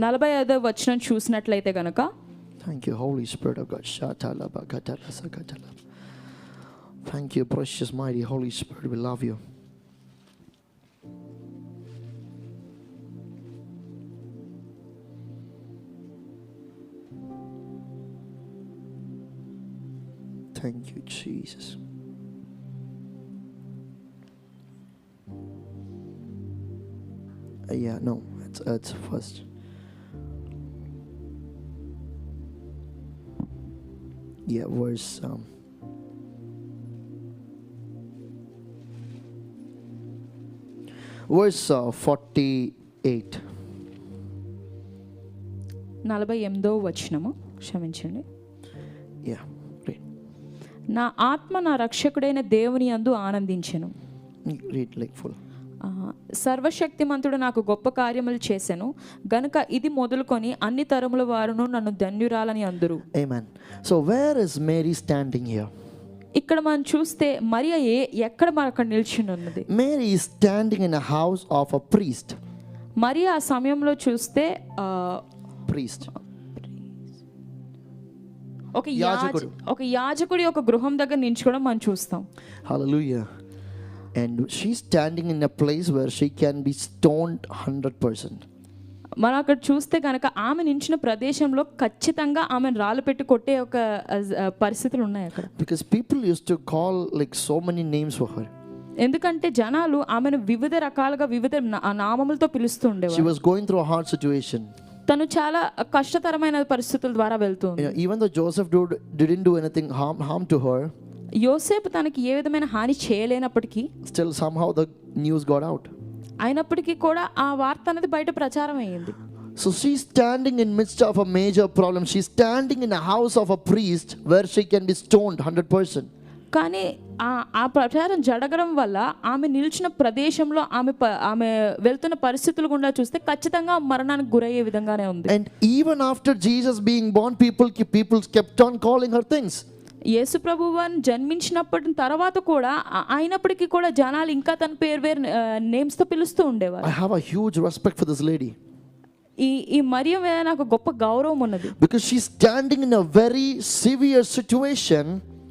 45వ వచనం చూసినట్లయితే గనక, Thank you, Holy Spirit of God. Thank you, precious, mighty Holy Spirit. We love you. Thank you, Jesus. Yeah, no, it's first. Yeah, verse 48. 48వ వచనము, క్షమించండి. Yeah, read. నా ఆత్మ నా రక్షకుడైన దేవుని యందు ఆనందించెను. Read like full. సర్వశక్తిమంతుడు నాకు గొప్ప కార్యములు చేసెను గనుక ఇది మొదలుకొని అన్ని తరముల వారును నన్ను ధన్యురాలని అందురు. Amen. So where is Mary standing here? ఇక్కడ మనం చూస్తే మరియ ఎక్కడ అక్కడ నిల్చుని ఉన్నది. Mary is standing in a house of a priest. మరియ ఆ సమయంలో చూస్తే priest, ఒక యాజకుడి ఒక గృహం దగ్గర నిల్చుకోవడం మనం చూస్తాం. Hallelujah. And she's standing in a place where she can be stoned 100%. మనం అక్కడ చూస్తే కనుక ఆమె నించిన ప్రదేశంలో ఖచ్చితంగా ఆమెను రాళ్ళు పెట్టి కొట్టే ఒక పరిస్థితులు ఉన్నాయి అక్కడ. Because people used to call like so many names for her. ఎందుకంటే జనాలు ఆమెను వివిధ రకాలుగా వివిధ నామములతో పిలుస్తూ ఉండేవారు. She was going through a hard situation. తను చాలా కష్టతరమైన పరిస్థితుల ద్వారా వెళ్తుంది. Even though Joseph didn't do anything harm to her, యోసేపు తనకి ఏ విధమైన హాని చేయలేనప్పటికీ still somehow the news got out. అయినప్పటికీ కూడా ఆ వార్త అనేది బయట ప్రచారం అయ్యింది. So she's standing in midst of a major problem. She's standing in a house of a priest where she can be stoned 100%. కానీ ఆ ప్రచారం జరగడం వల్ల ఆమె నిలిచిన ప్రదేశంలో ఆమె వెళ్తున్న పరిస్థితులు గుండా చూస్తే ఖచ్చితంగా మరణానికి గురయ్యే విధంగానే ఉంది. And even after Jesus being born, people kept on calling her things. యేసు ప్రభువుని జన్మించినప్పటి తర్వాత కూడా అయినప్పటికీ కూడా జనాలు ఇంకా తన పేరు వేరు నేమ్స్ తో పిలుస్తూ ఉండేవారు. I have a huge respect for this lady. ఈ మరియ మీద నాకు గొప్ప గౌరవం ఉన్నది. Because she's standing in a very severe situation.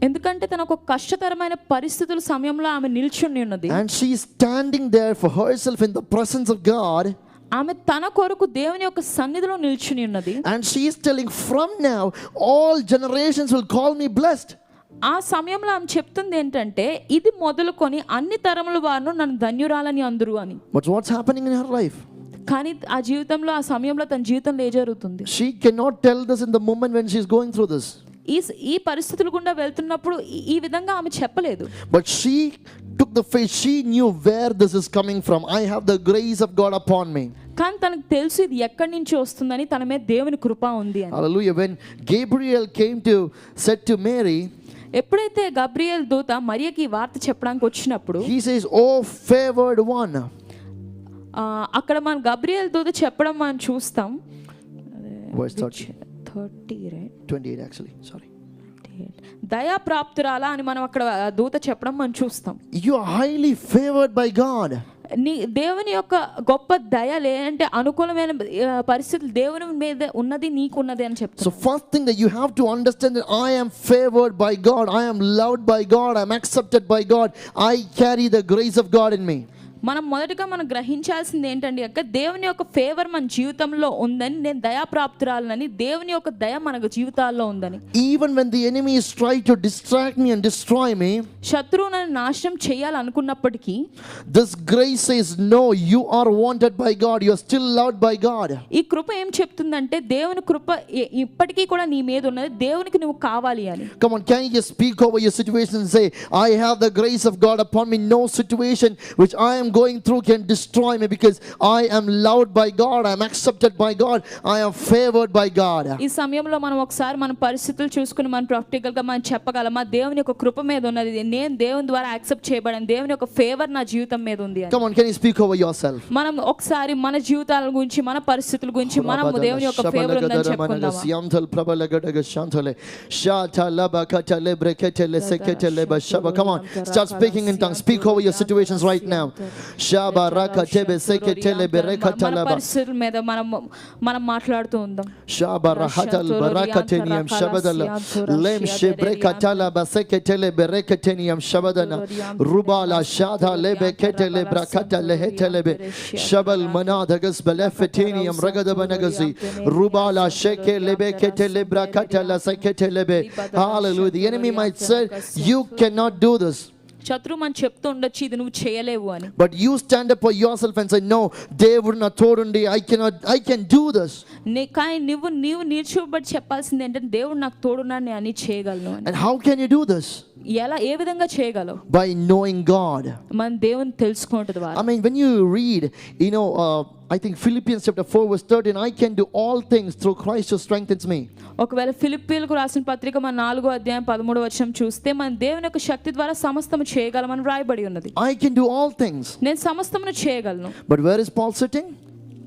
ఎందుకంటే తన ఒక కష్టతరమైన పరిస్థితుల సమయంలో ఆమె నిల్చుని ఉన్నది. And she is standing there for herself in the presence of God. ఆమె తన కొరకు దేవుని యొక్క సన్నిధిలో నిల్చుని ఉన్నది. And she is telling, from now all generations will call me blessed. ఆ సమయంలో ఆమె చెప్తుంది ఏంటంటే, ఇది మొదలుకొని అన్ని తరముల వారు నన్ను ధన్యురాలని అందురు అని. But what's happening in her life? కానీ ఆ జీవితంలో, ఆ సమయంలో తన జీవితంలో ఏ జరుగుతుంది? She cannot tell this in the moment when she's going through this. ఈ పరిస్థితులు గుండా వెళ్తున్నప్పుడు ఈ విధంగా ఆమె చెప్పలేదు. But she took the faith. She knew where this is coming from. I have the grace of God upon me. కానీ తనకు తెలుసు ఇది ఎక్కడి నుంచి వస్తుందని, తన మీద దేవుని కృప ఉంది అని. Hallelujah. When Gabriel said to Mary, ఎప్పుడైతే గబ్రియల్ దూత మరియకి వార్త చెప్పడానికి వచ్చినప్పుడు, he says, "Oh favored one." అక్కడ మన గబ్రియల్ దూత చెప్పడం మనం చూస్తాం. Verse 30. 30 right? 28 actually. Sorry. దయా ప్రాప్తురాలా అని మనం అక్కడ దూత చెప్పడం మనం చూస్తాం. You are highly favored by God. నీ దేవుని యొక్క గొప్ప దయ, లేదంటే అనుకూలమైన పరిస్థితులు దేవుని మీద ఉన్నది, నీకు ఉన్నది అని చెప్తాను. So first thing that you have to understand that I am favored by God. I am loved by God. I am accepted by God. I carry the grace of God in me. మనం మొదటగా మనం గ్రహించాల్సింది ఏంటంటే అక్క, దేవుని యొక్క ఫేవర్ మన జీవితంలో ఉందని, నేను దయాప్రాప్తురాలని, దేవుని యొక్క దయ మన జీవితాల్లో ఉందని. Even when the enemy is trying to distract me and destroy me, శత్రువు నన్ను నాశనం చేయాలనుకున్నప్పటికీ, this grace says no, you are wanted by God. You are still loved by God. ఈ కృప ఏం చెప్తుందంటే, దేవుని కృప ఇప్పటికీ కూడా నీ మీద ఉన్నది, దేవునికి నువ్వు కావాలి అని. Come on, can you just speak over your situation and say, I have the grace of God upon me. No situation which I am going through can destroy me because I am loved by God. I am accepted by God. I am favored by God. ఈ సమయంలో మనం ఒకసారి మన పరిస్థితులు చూసుకుని మనం ప్రాక్టికల్ గా మనం చెప్పగలమా, దేవుని యొక్క కృప మీద ఉన్నది, నేను దేవుని ద్వారా యాక్సెప్ట్ చేయబడాను, దేవుని యొక్క ఫేవర్ నా జీవితం మీద ఉంది అని. Come on, can you speak over yourself? మనం ఒకసారి మన జీవితాల గురించి, మన పరిస్థితుల గురించి, మనం దేవుని యొక్క ఫేవర్ ఉందని చెప్పుకుందాం. Come on, start speaking in tongues. Speak over your situations right now. మన పరిస్థితుల మీద మనం మాట్లాడుతూ ఉందాం. Hallelujah. The enemy might say, you cannot do this. శత్రు మనం చెప్తూ ఉండొచ్చు, ఇది నువ్వు చేయలేవు అని. But you stand up for yourself and say, no, దేవుడు నా తోడుండి, I can do this. కానీ నువ్వు నిల్చోబడి చెప్పాల్సింది ఏంటంటే, దేవుడు నాకు తోడున్నాడు, నేను అన్ని చేయగలను అని. And how can you do this? ఏ విధంగా చేయగలవు? By knowing God. మన దేవుని తెలుసుకోవడం ద్వారా. I mean, when you read, I think Philippians chapter 4 verse 13, I can do all things through Christ who strengthens me. ఒకవేళ ఫిలిప్పీయులకు రాసిన పత్రిక మన 4వ అధ్యాయం 13వ వచనం చూస్తే, మన దేవుని యొక్క శక్తి ద్వారా సమస్తము చేయగలమని రాయబడి ఉన్నది. I can do all things. నేను సమస్తమును చేయగలను. But where is Paul sitting?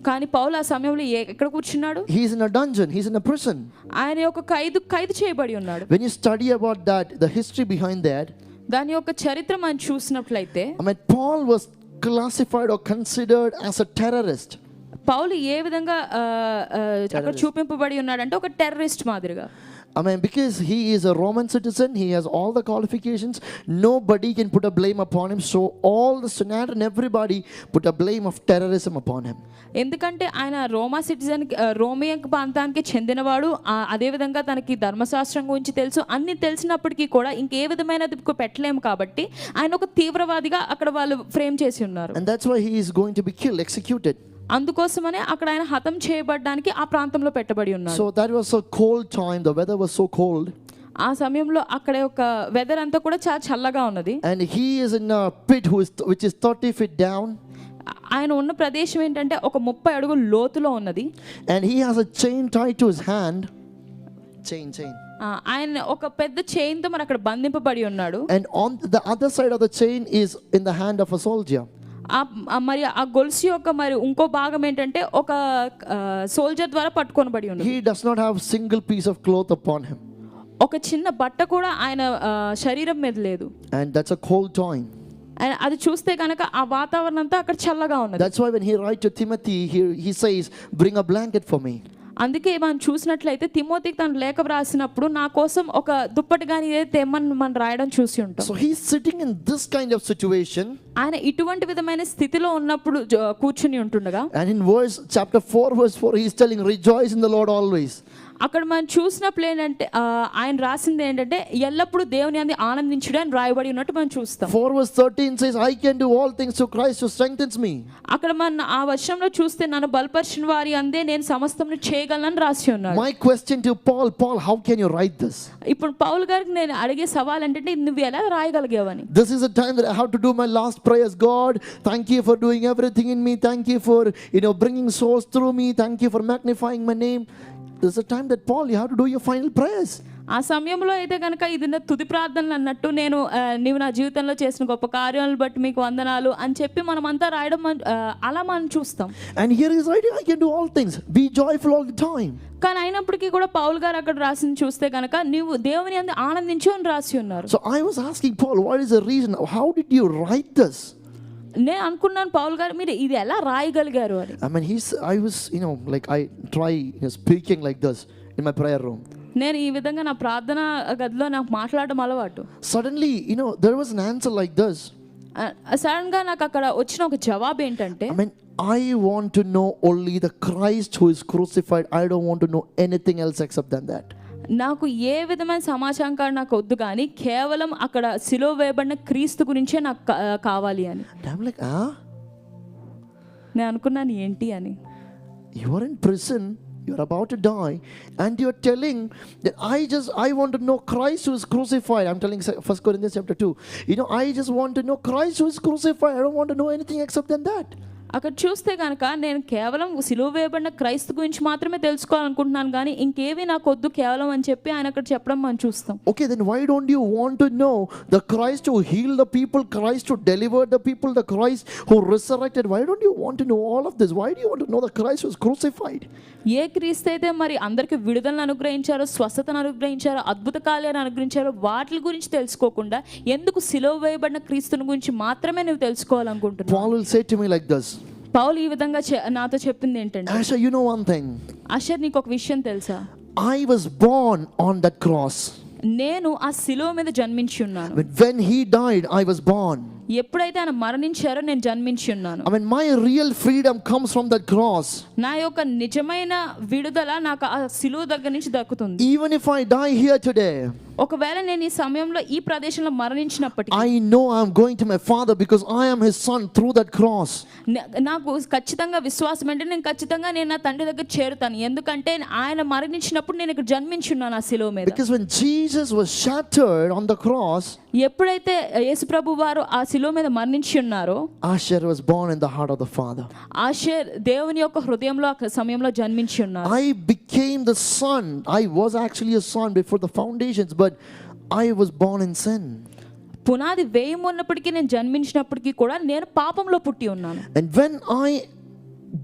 కానీ పౌలు ఆ సమయంలో ఎక్కడ కూర్చున్నాడు? He is in a dungeon. He is in a prison. ఆయన ఒక ఖైదు చేయబడి ఉన్నాడు. When you study about that, the history behind that, దాని యొక్క చరిత్ర మనం చూసినట్లయితే, I mean, Paul was classified or considered as a terrorist. పౌలు ఏ విధంగా అక్కడ చూపింపబడి ఉన్నాడంటే ఒక టెర్రరిస్ట్ మాదిరిగా. I mean, because he is a Roman citizen, he has all the qualifications. Nobody can put a blame upon him. So all the Senate and everybody put a blame of terrorism upon him. ఎందుకంటే ఆయన రోమా సిటిజన్, రోమియా ప్రాంతానికి చెందినవాడు, అదేవిధంగా తనకి ధర్మశాస్త్రం గురించి తెలుసు. అన్ని తెలిసినప్పటికీ కూడా ఇంకే విధమైనది పెట్టలేము కాబట్టి ఆయన ఒక తీవ్రవాదిగా అక్కడ వాళ్ళు ఫ్రేమ్ చేసి ఉన్నారు. And that's why he is going to be killed, executed. అందుకోసమనే అక్కడ ఆయన హతం చేయబడడానికి ఆ ప్రాంతంలో పెట్టబడి ఉన్నారు. So that was a cold time. The weather was so cold. ఆ సమయంలో అక్కడ ఒక వెదర్ అంతా కూడా చాలా చల్లగా ఉన్నది. And he is in a pit which is 30 feet down. ఆయన ఉన్న ప్రదేశం ఏంటంటే ఒక 30 అడుగుల లోతులో ఉన్నది. And he has a chain tied to his hand. Chain. ఆయన ఒక పెద్ద చైన్ తో మరి అక్కడ బంధింపబడి ఉన్నాడు. And on the other side of the chain is in the hand of a soldier. మరి ఆ గొలుసు యొక్క మరి ఇంకో భాగం ఏంటంటే ఒక సోల్జర్ ద్వారా పట్టుకొనబడి ఉంది. He does not have single piece of cloth upon him. ఒక చిన్న బట్ట కూడా ఆయన శరీరం మీద లేదు. And that's a cold time. అది చూస్తే కనుక ఆ వాతావరణం అంతా అక్కడ చల్లగా ఉన్నది. That's why when he writes to Timothy, he says, bring a blanket for me. అందుకే మనం చూసినట్లయితే తిమోతికి తను లేఖ రాసినప్పుడు నా కోసం ఒక దుప్పటి గాని ఏదైతే తెమ్మని మనం రాయడం చూసి ఉంటాం. So he's sitting in this kind of situation. ఆయన ఇటువంటి విధమైన స్థితిలో ఉన్నప్పుడు కూర్చుని ఉంటుండగా, and in chapter 4 verse 4 he is telling, rejoice in the Lord always. అక్కడ మనం చూసినప్పుడు ఏంటంటే ఆయన రాసింది ఏంటంటే ఎల్లప్పుడూ దేవుని యందు ఆనందించుడు అని రాయబడి ఉన్నట్టు మనం చూస్తాం. 4 verse 13 says, I can do all things through Christ who strengthens me. అక్కడ మనం ఆ వచనంలో చూస్తే నన్ను బలపరిచిన వారి అందే నేను సమస్తమును చేయగలనని రాసి ఉన్నాడు. My question to Paul, how can you write this? ఇప్పుడు పౌలు గారికి నేను అడిగే సవాల్ ఏంటంటే నువ్వు ఎలా రాయగలిగావని. This is a time that I have to do my last prayers. God, thank you for doing everything in me. Thank you for, bringing souls through me. Thank you for magnifying my name. This is a time that Paul, you have to do your final prayers. ఆ సమయంలో అయితే కనుక ఇది నా తుది ప్రార్థనలు అన్నట్టు నేను నీవు నా జీవితంలో చేసిన గొప్ప కార్యాలను బట్టి మీకు వందనాలు అని చెప్పి మనమంతా రాయడం అలా మనం చూస్తాం. And here is writing, I can do all things. Be joyful all the time. కానీ అయినప్పటికీ కూడా పౌలు గారు అక్కడ రాసింది చూస్తే కనుక నీవు దేవుని యందు ఆనందించు అని రాసి ఉన్నారు. So I was asking Paul, what is the reason? How did you write this? నేను అనుకున్నాను పౌలు గారు మీరు ఇది ఎలా రాయగలిగారు అని. I mean, I was, I try speaking like this in my prayer room. నేను ఈ విధంగా నా ప్రార్థన గదిలో నాకు మాట్లాడడం అలవాటు. Suddenly, there was an answer like this. Sudden గా నాకు అక్కడ వచ్చిన ఒక జవాబు ఏంటంటే, I mean, I want to know only the Christ who is crucified. I don't want to know anything else except than that. నాకు ఏ విధమైన సమాచారం కాదు నాకు వద్దు కానీ కేవలం అక్కడ సిలువ వేయబడిన క్రీస్తు గురించే నాకు కావాలి అని. I'm like, నేను అనుకున్నాను ఏంటి అని. You are in prison, you are about to die, and you are telling that I want to know Christ who is crucified. I'm telling 1 Corinthians chapter 2. I just want to know Christ who is crucified. I don't want to know anything except than that. అక్కడ చూస్తే కనుక నేను కేవలం సిలువ వేయబడిన క్రైస్తు గురించి మాత్రమే తెలుసుకోవాలనుకుంటున్నాను కానీ ఇంకేవి నాకు వద్దు కేవలం అని చెప్పి ఆయన అక్కడ చెప్పడం మనం చూస్తాం. Okay, then why don't you want to know the Christ who healed the people, Christ who delivered the people, the Christ who resurrected? Why don't you want to know all of this? Why do you want to know the Christ who is crucified? ఏ క్రీస్తు అయితే మరి అందరికి విడుదలను అనుగ్రహించారో, స్వస్థతను అనుగ్రహించారో, అద్భుత కార్యాలను అనుగ్రహించారో వాటి గురించి తెలుసుకోకుండా ఎందుకు సిలువ వేయబడిన క్రీస్తుని గురించి మాత్రమే నువ్వు తెలుసుకోవాలనుకుంటున్నావు? Paul will say to me like this. పౌలు ఈ విధంగా నాతో చెప్పింది ఏంటంటే, Asher, you know one thing. Ashar నీకు ఒక విషయం తెలుసా? I was born on that cross. నేను ఆ సిలువ మీద జన్మించి ఉన్నాను. When he died, I was born. ఎప్పుడైతే ఆయన మరణించారో నేను జన్మించి ఉన్నాను. I mean, my real freedom comes from that cross. నా యొక్క నిజమైన విడుదల నాకు ఆ సిలువ దగ్గర నుంచి దక్కుతుంది. Even if I die here today, ఒకవేళ నేను ఈ సమయంలో ఈ ప్రదేశంలో మరణించినప్పటికీ I know I'm going to my Father because I am his son through that cross. నాకు ఖచ్చితంగా విశ్వాసం అంటే నేను ఖచ్చితంగా నేను నా తండ్రి దగ్గర చేరుతాను. ఎందుకంటే ఆయన మరణించినప్పుడు నేను ఇక్కడ జన్మించి ఉన్నాను ఆ సిలువ మీద. Because when Jesus was shattered on the cross, ఎప్పుడైతే యేసుప్రభు వారు ఆ సిలువ మీద మరణించి ఉన్నారో, Asher was born in the heart of the Father. Ussher దేవుని యొక్క హృదయంలో ఆ సమయంలో జన్మించి ఉన్నారు. I became the son. I was actually a son before the foundations, but I was born in sin. పునాది వేయమున్నప్పటికీ నేను జన్మించినప్పటికీ కూడా నేను పాపంలో పుట్టి ఉన్నాను. And when I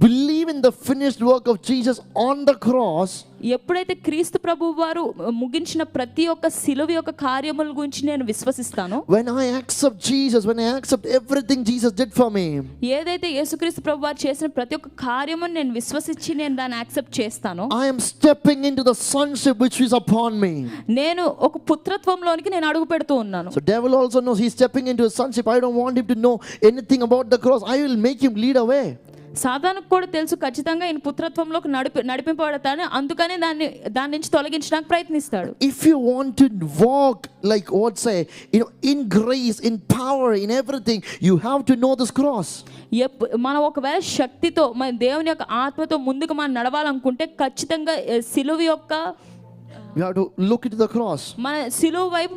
believe in the finished work of Jesus on the cross, ఎప్పుడైతే క్రీస్తు ప్రభువు వారు ముగించిన ప్రతి ఒక్క సిలువ యొక్క కార్యముల గురించి నేను విశ్వసిస్తానో, when I accept Jesus, when I accept everything Jesus did for me, ఏదైతే యేసుక్రీస్తు ప్రభువు వారు చేసిన ప్రతి ఒక్క కార్యమును నేను విశ్వసించి నేను దాన్ని యాక్సెప్ట్ చేస్తానో, I am stepping into the sonship which is upon me. నేను ఒక పుత్రత్వంలోనికి నేను అడుగు పెడుతూ ఉన్నాను. So devil also knows he's stepping into his sonship. I don't want him to know anything about the cross. I will make him lead away. సాతానుకు కూడా తెలుసు ఖచ్చితంగా ఈయన పుత్రత్వంలోకి నడిపింపబడతాను, అందుకని దాని నుంచి తొలగించడానికి ప్రయత్నిస్తాడు. If you want to walk like what say, in grace, in power, in everything, you have to know this cross. మనం ఒకవేళ శక్తితో మన దేవుని యొక్క ఆత్మతో ముందుకు మనం నడవాలనుకుంటే ఖచ్చితంగా సిలువ యొక్క We have to look into the cross. మన సిలువ వైపు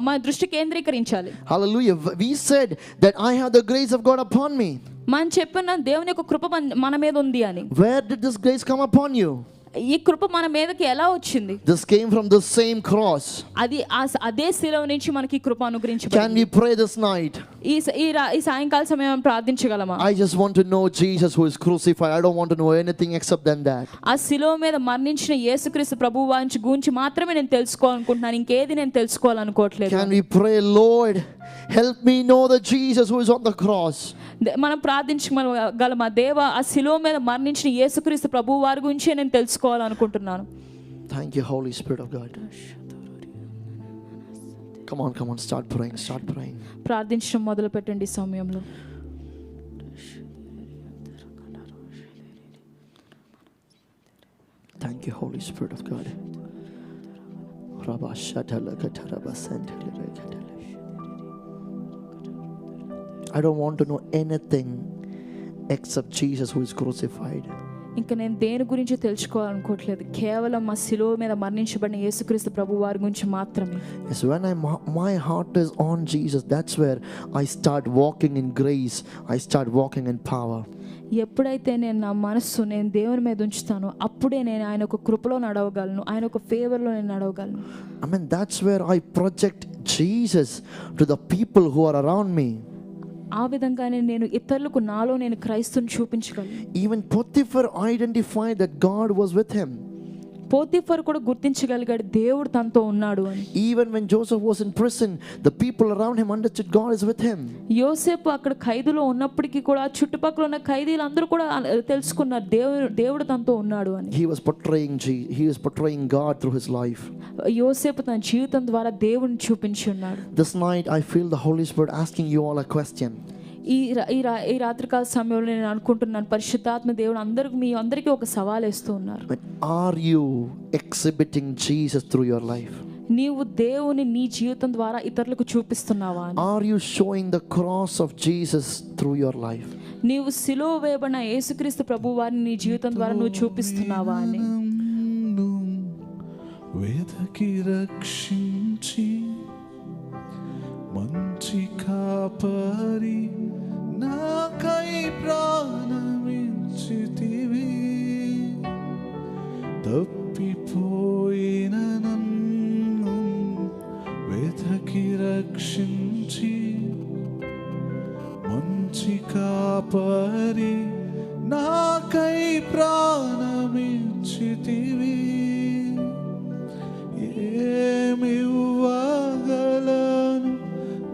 మన దృష్టి కేంద్రీకరించాలి. Hallelujah. We said that I have the grace of God upon me. మనం చెప్పిన దేవుని యొక్క కృప మన మీద ఉంది అని. Where did this grace come upon you? ఈ కృప మన మీదకి ఎలా వచ్చింది? This came from the same cross. అది అదే శిలువ నుంచి మనకి కృప అనుగ్రహించబడింది. Can we pray this night? ఈ సాయంకాల సమయం ప్రార్థించగలమా? I just want to know Jesus who is crucified. I don't want to know anything except than that. ఆ శిలువ మీద మరణించిన యేసుక్రీస్తు ప్రభువు వారి గురించి మాత్రమే నేను తెలుసుకోవాలనుకుంటున్నాను, ఇంకేది నేను తెలుసుకోవాలనుకోవట్లేదు. Can we pray, Lord, help me know the Jesus who is on the cross? మనం ప్రార్థించగలమా? దేవా, ఆ శిలువ మీద మరణించిన యేసుక్రీస్తు ప్రభువు వారి గురించి నేను తెలుసుకోవాలనుకుంటున్నాను. Thank you, Holy Spirit of God. Come on, start praying. ప్రార్థించడం మొదలు పెట్టండి ఈ సమయంలో. Thank you, Holy Spirit of God. I don't want to know anything except Jesus who is crucified. ఇంకా నేను దేని గురించి తెలుసుకోవాలనుకోవట్లేదు, కేవలం మా శిలువ మీద మరణించబడిన యేసుక్రీస్తు ప్రభు వారి గురించి మాత్రమే. Yes, when my heart is on Jesus, that's where I start walking in grace. I start walking in power. ఎప్పుడైతే నేను నా మనస్సు నేను దేవుని మీద ఉంచుతానో అప్పుడే నేను ఆయన ఒక కృపలో నడవగలను, ఆయన ఒక ఫేవర్లో నేను నడవగలను. I mean, that's where I project Jesus to the people who are around me. ఆ విధంగానే నేను ఇతరులకు నాలో నేను క్రైస్తుని చూపించగలను. Even Potiphar identified that God was with him. Potiphar కూడా గుర్తించగలిగాడు దేవుడు తనతో ఉన్నాడు అని. Even when Joseph was in prison, the people around him understood God is with him. యోసేపు అక్కడ ఖైదులో ఉన్నప్పటికీ కూడా చుట్టుపక్కల ఉన్న ఖైదీలందరూ కూడా తెలుసుకున్నారు దేవుడు తనతో ఉన్నాడు అని. He was portraying God through his life. యోసేపు తన జీవితం ద్వారా దేవుడిని చూపించి ఉన్నాడు. This night I feel the Holy Spirit asking you all a question. ఈ రాత్రికాల సమయంలో నేను అనుకుంటున్నాను, పరిశుద్ధాత్మ దేవుడు మీ అందరికీ ఒక సవాల్ వేస్తూ ఉన్నారు. Are you exhibiting Jesus through your life? నీవు దేవుని నీ జీవితం ద్వారా ఇతరులకు చూపిస్తున్నావా? Are you showing the cross of Jesus through your life? నీవు సిలువ వేయబడిన యేసుక్రీస్తు ప్రభువారిని నీ జీవితం ద్వారా నువ్వు చూపిస్తున్నావా అని. వెదకి రక్షించి మంచి కాపరి నాకై ప్రాణమిచ్చితివి, తప్పిపోయిన నన్ను వెదకి రక్షించి మంచి కాపరి నాకై ప్రాణమిచ్చితివి, ఏమివ్వగలను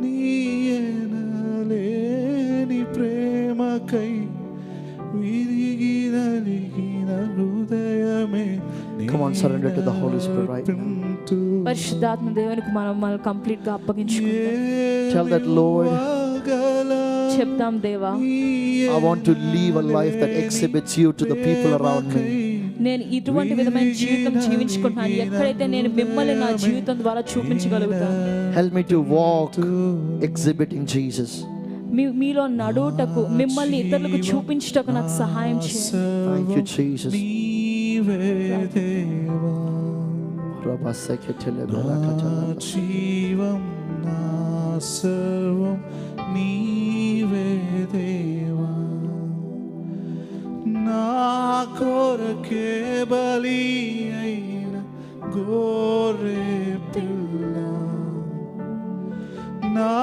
నీయనలేని ప్రేమకై విరిగి నలిగిన హృదయమే. Come on, surrender to the Holy Spirit right now. పరిశుద్ధాత్మ దేవునికి మనం కంప్లీట్ గా అప్పగించుకుందాం. Tell that, Lord, చెప్తాం, దేవా, I want to live a life that exhibits you to the people around me. నేను ఇటువంటి విధమైన జీవితం జీవించుకుంటున్నాను ఎక్కడైతే నేను మిమ్మల్ని నా జీవితం ద్వారా చూపించగలుగుతాను. Help me to walk exhibiting Jesus. మీలో నడుటకు మిమ్మల్ని ఇతరులకు చూపించుటకు నాకు సహాయం చేయండి. Thank you, Jesus. జీవం నా సర్వం నీవే దేవా, నా కొరకే బలి అయిన గొర్రె పిల్ల, నా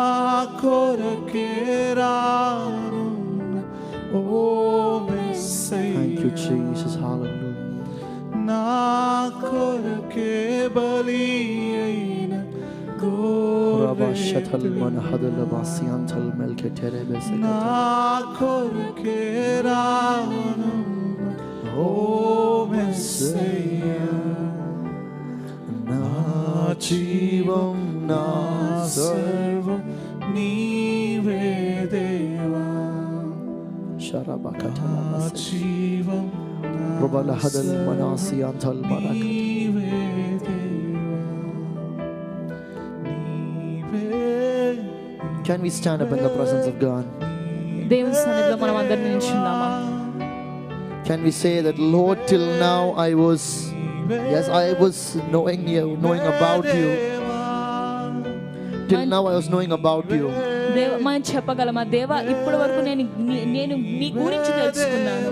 కొరకే రానున్న ఓ మెస్సయ్యా. Thank you, Jesus. Hallelujah. నా కొరకే బలి అయిన గొర్రె పిల్ల, నా కొరకే రానున్న ఓ మెస్సయ్యా. నా జీవం నా సర్వం నీవే దేవా, నా జీవం నీవే దేవా, నీవే. Can we stand up in the presence of God? దేవుని సన్నిధిలో మనం అందరం నిల్చుందామా? Can we say that, Lord, till now I was knowing you, knowing about you. Till now I was knowing about you. మనం చెప్పగలమా, దేవా ఇప్పటి వరకు నేను నీ గురించి తెలుసుకున్నాను,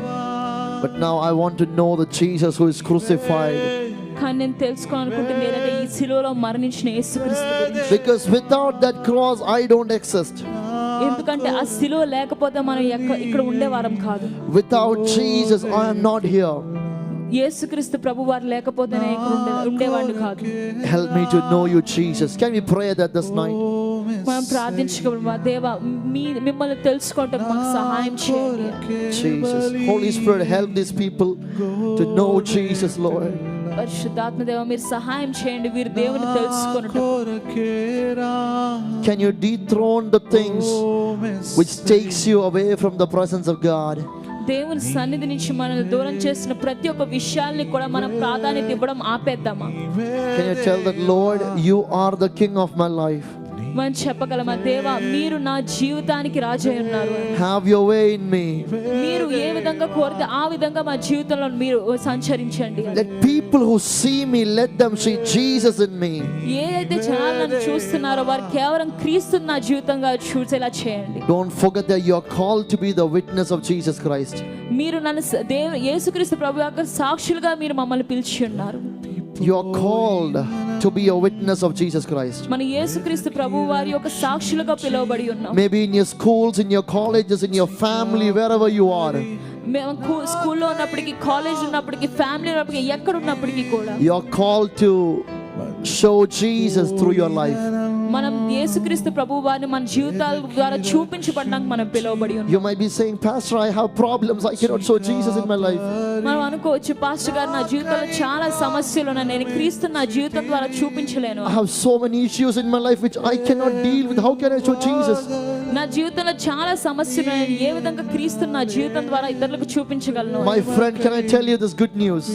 but now I want to know the Jesus who is crucified. కానీ నేను తెలుసుకోవాలనుకుంటుంది ఏంటంటే ఈ శిలువలో మరణించిన యేసుక్రీస్తు గురించి. Because without that cross I don't exist. ఎందుకంటే ఆ శిలువ లేకపోతే మనం ఇక్కడ ఉండేవారం కాదు. Without Jesus I am not here. యేసుక్రీస్తు ప్రభువారు లేకపోతే నేను ఇక్కడ ఉండేవాడిని కాదు. Help me to know you, Jesus. Can we pray that this night? మనం ప్రార్థించుకోవాలి, దేవా మిమ్మల్ని తెలుసుకోవడం మాకు సహాయం చేయండి. Jesus, Holy Spirit, help these people to know Jesus, Lord. పరిశుద్ధాత్మ దేవా మీరు సహాయం చేయండి వీరు దేవుని తెలుసుకొనుటకు. Can you dethrone the things which takes you away from the presence of God? దేవుని సన్నిధి నుంచి మనల్ని దూరం చేసిన ప్రతి ఒక్క విషయాల్ని కూడా మనం ప్రాధాన్యత ఇవ్వడం ఆపేద్దామా? Can you tell that, Lord, you are the king of my life? మనం చెప్పగలమా, దేవా మీరు నా జీవితానికి రాజై ఉన్నారు అని. Have your way in me. మీరు ఏ విధంగా కోరితే ఆ విధంగా మా జీవితంలో మీరు సంచరించండి. Let people who see me, let them see Jesus in me. ఏదైతే జనాలు నన్ను చూస్తున్నారో వారు కేవలం క్రీస్తుని నా జీవితంగా చూసేలా చేయండి. Don't forget that you are called to be the witness of Jesus Christ. మీరు నన్ను యేసుక్రీస్తు ప్రభు యొక్క సాక్షులుగా మీరు మమ్మల్ని పిలిచి ఉన్నారు. You are called to be a witness of Jesus Christ. మన యేసుక్రీస్తు ప్రభు వారి యొక్క సాక్షులుగా పిలువబడి ఉన్నాం. Maybe in your schools, in your colleges, in your family, wherever you are. మేము స్కూల్లో ఉన్నప్పటికీ, కాలేజ్ ఉన్నప్పటికీ, ఫ్యామిలీ ఉన్నప్పటికీ, ఎక్కడ ఉన్నప్పటికీ కూడా You are called to show Jesus through your life. మనం యేసుక్రీస్తు ప్రభు వారిని మన జీవితాల ద్వారా చూపించబడడానికి మనం పిలువబడి ఉన్నాం. You might be saying, Pastor, I have problems. I cannot show Jesus in my life. మనం అనుకోవచ్చు, పాస్టర్ గారు నా జీవితంలో చాలా సమస్యలు ఉన్నాయి, నేను క్రీస్తుని నా జీవితం ద్వారా చూపించలేను. I have so many issues in my life which I cannot deal with. How can I show Jesus? నా జీవితంలో చాలా సమస్యలు ఉన్నాయి, నేను ఏ విధంగా క్రీస్తుని నా జీవితం ద్వారా ఇతరులకు చూపించగలను? My friend, can I tell you this good news?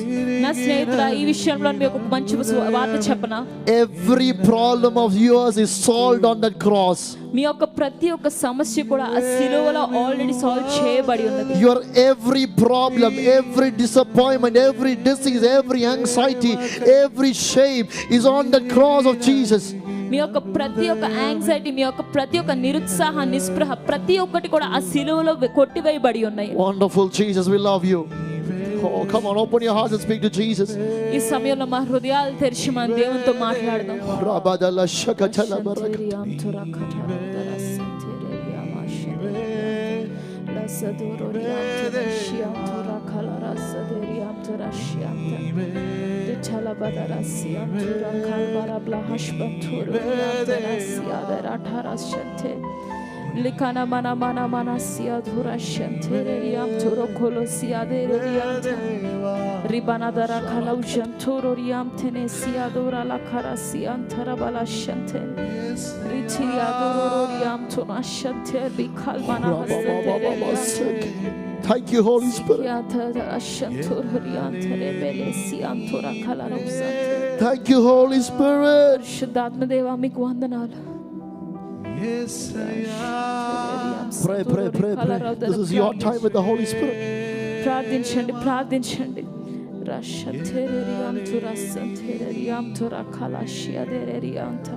నా స్నేహితుడా, ఈ విషయంలో మీకు ఒక మంచి వార్త చెప్పనా? Every problem of yours is solved on that cross. మీ యొక్క ప్రతి ఒక్క సమస్య కూడా ఆ శిలువలో ఆల్రెడీ సాల్వ్ చేయబడి ఉన్నది. Your every problem, every disappointment, every disease, every anxiety, every shame is on the cross of Jesus. మీ యొక్క ప్రతి ఒక్క యాంగ్జైటీ, మీ యొక్క ప్రతి ఒక్క నిరుత్సాహ, నిస్పృహ ప్రతి ఒక్కటి కూడా ఆ శిలువలో కొట్టివేయబడి ఉన్నాయి. Wonderful Jesus, we love you. Oh, come on, open your hearts and speak to Jesus. ఈ సమయంలో మా హృదయాలు తెరిచి మన దేవునితో మాట్లాడదాం. Rabadala shakatala barak. Likana mana mana mana sia dhura shantereriam turo kolosia dereriam ribana dara kalau jantororiam tenesia dora la karasiam tarabala shante ritia dororiam tona shante bikal mana Thank you, Holy Spirit. Thank you, Holy Spirit. పరిశుద్ధాత్మ దేవా మీకు వందనాలు. Pray, pray, pray, pray. This is your time with the Holy Spirit. ప్రార్థించండి, ప్రార్థించండి. రషతెరియాం తురసంతెరియాం తురకలాషియాదెరియాం త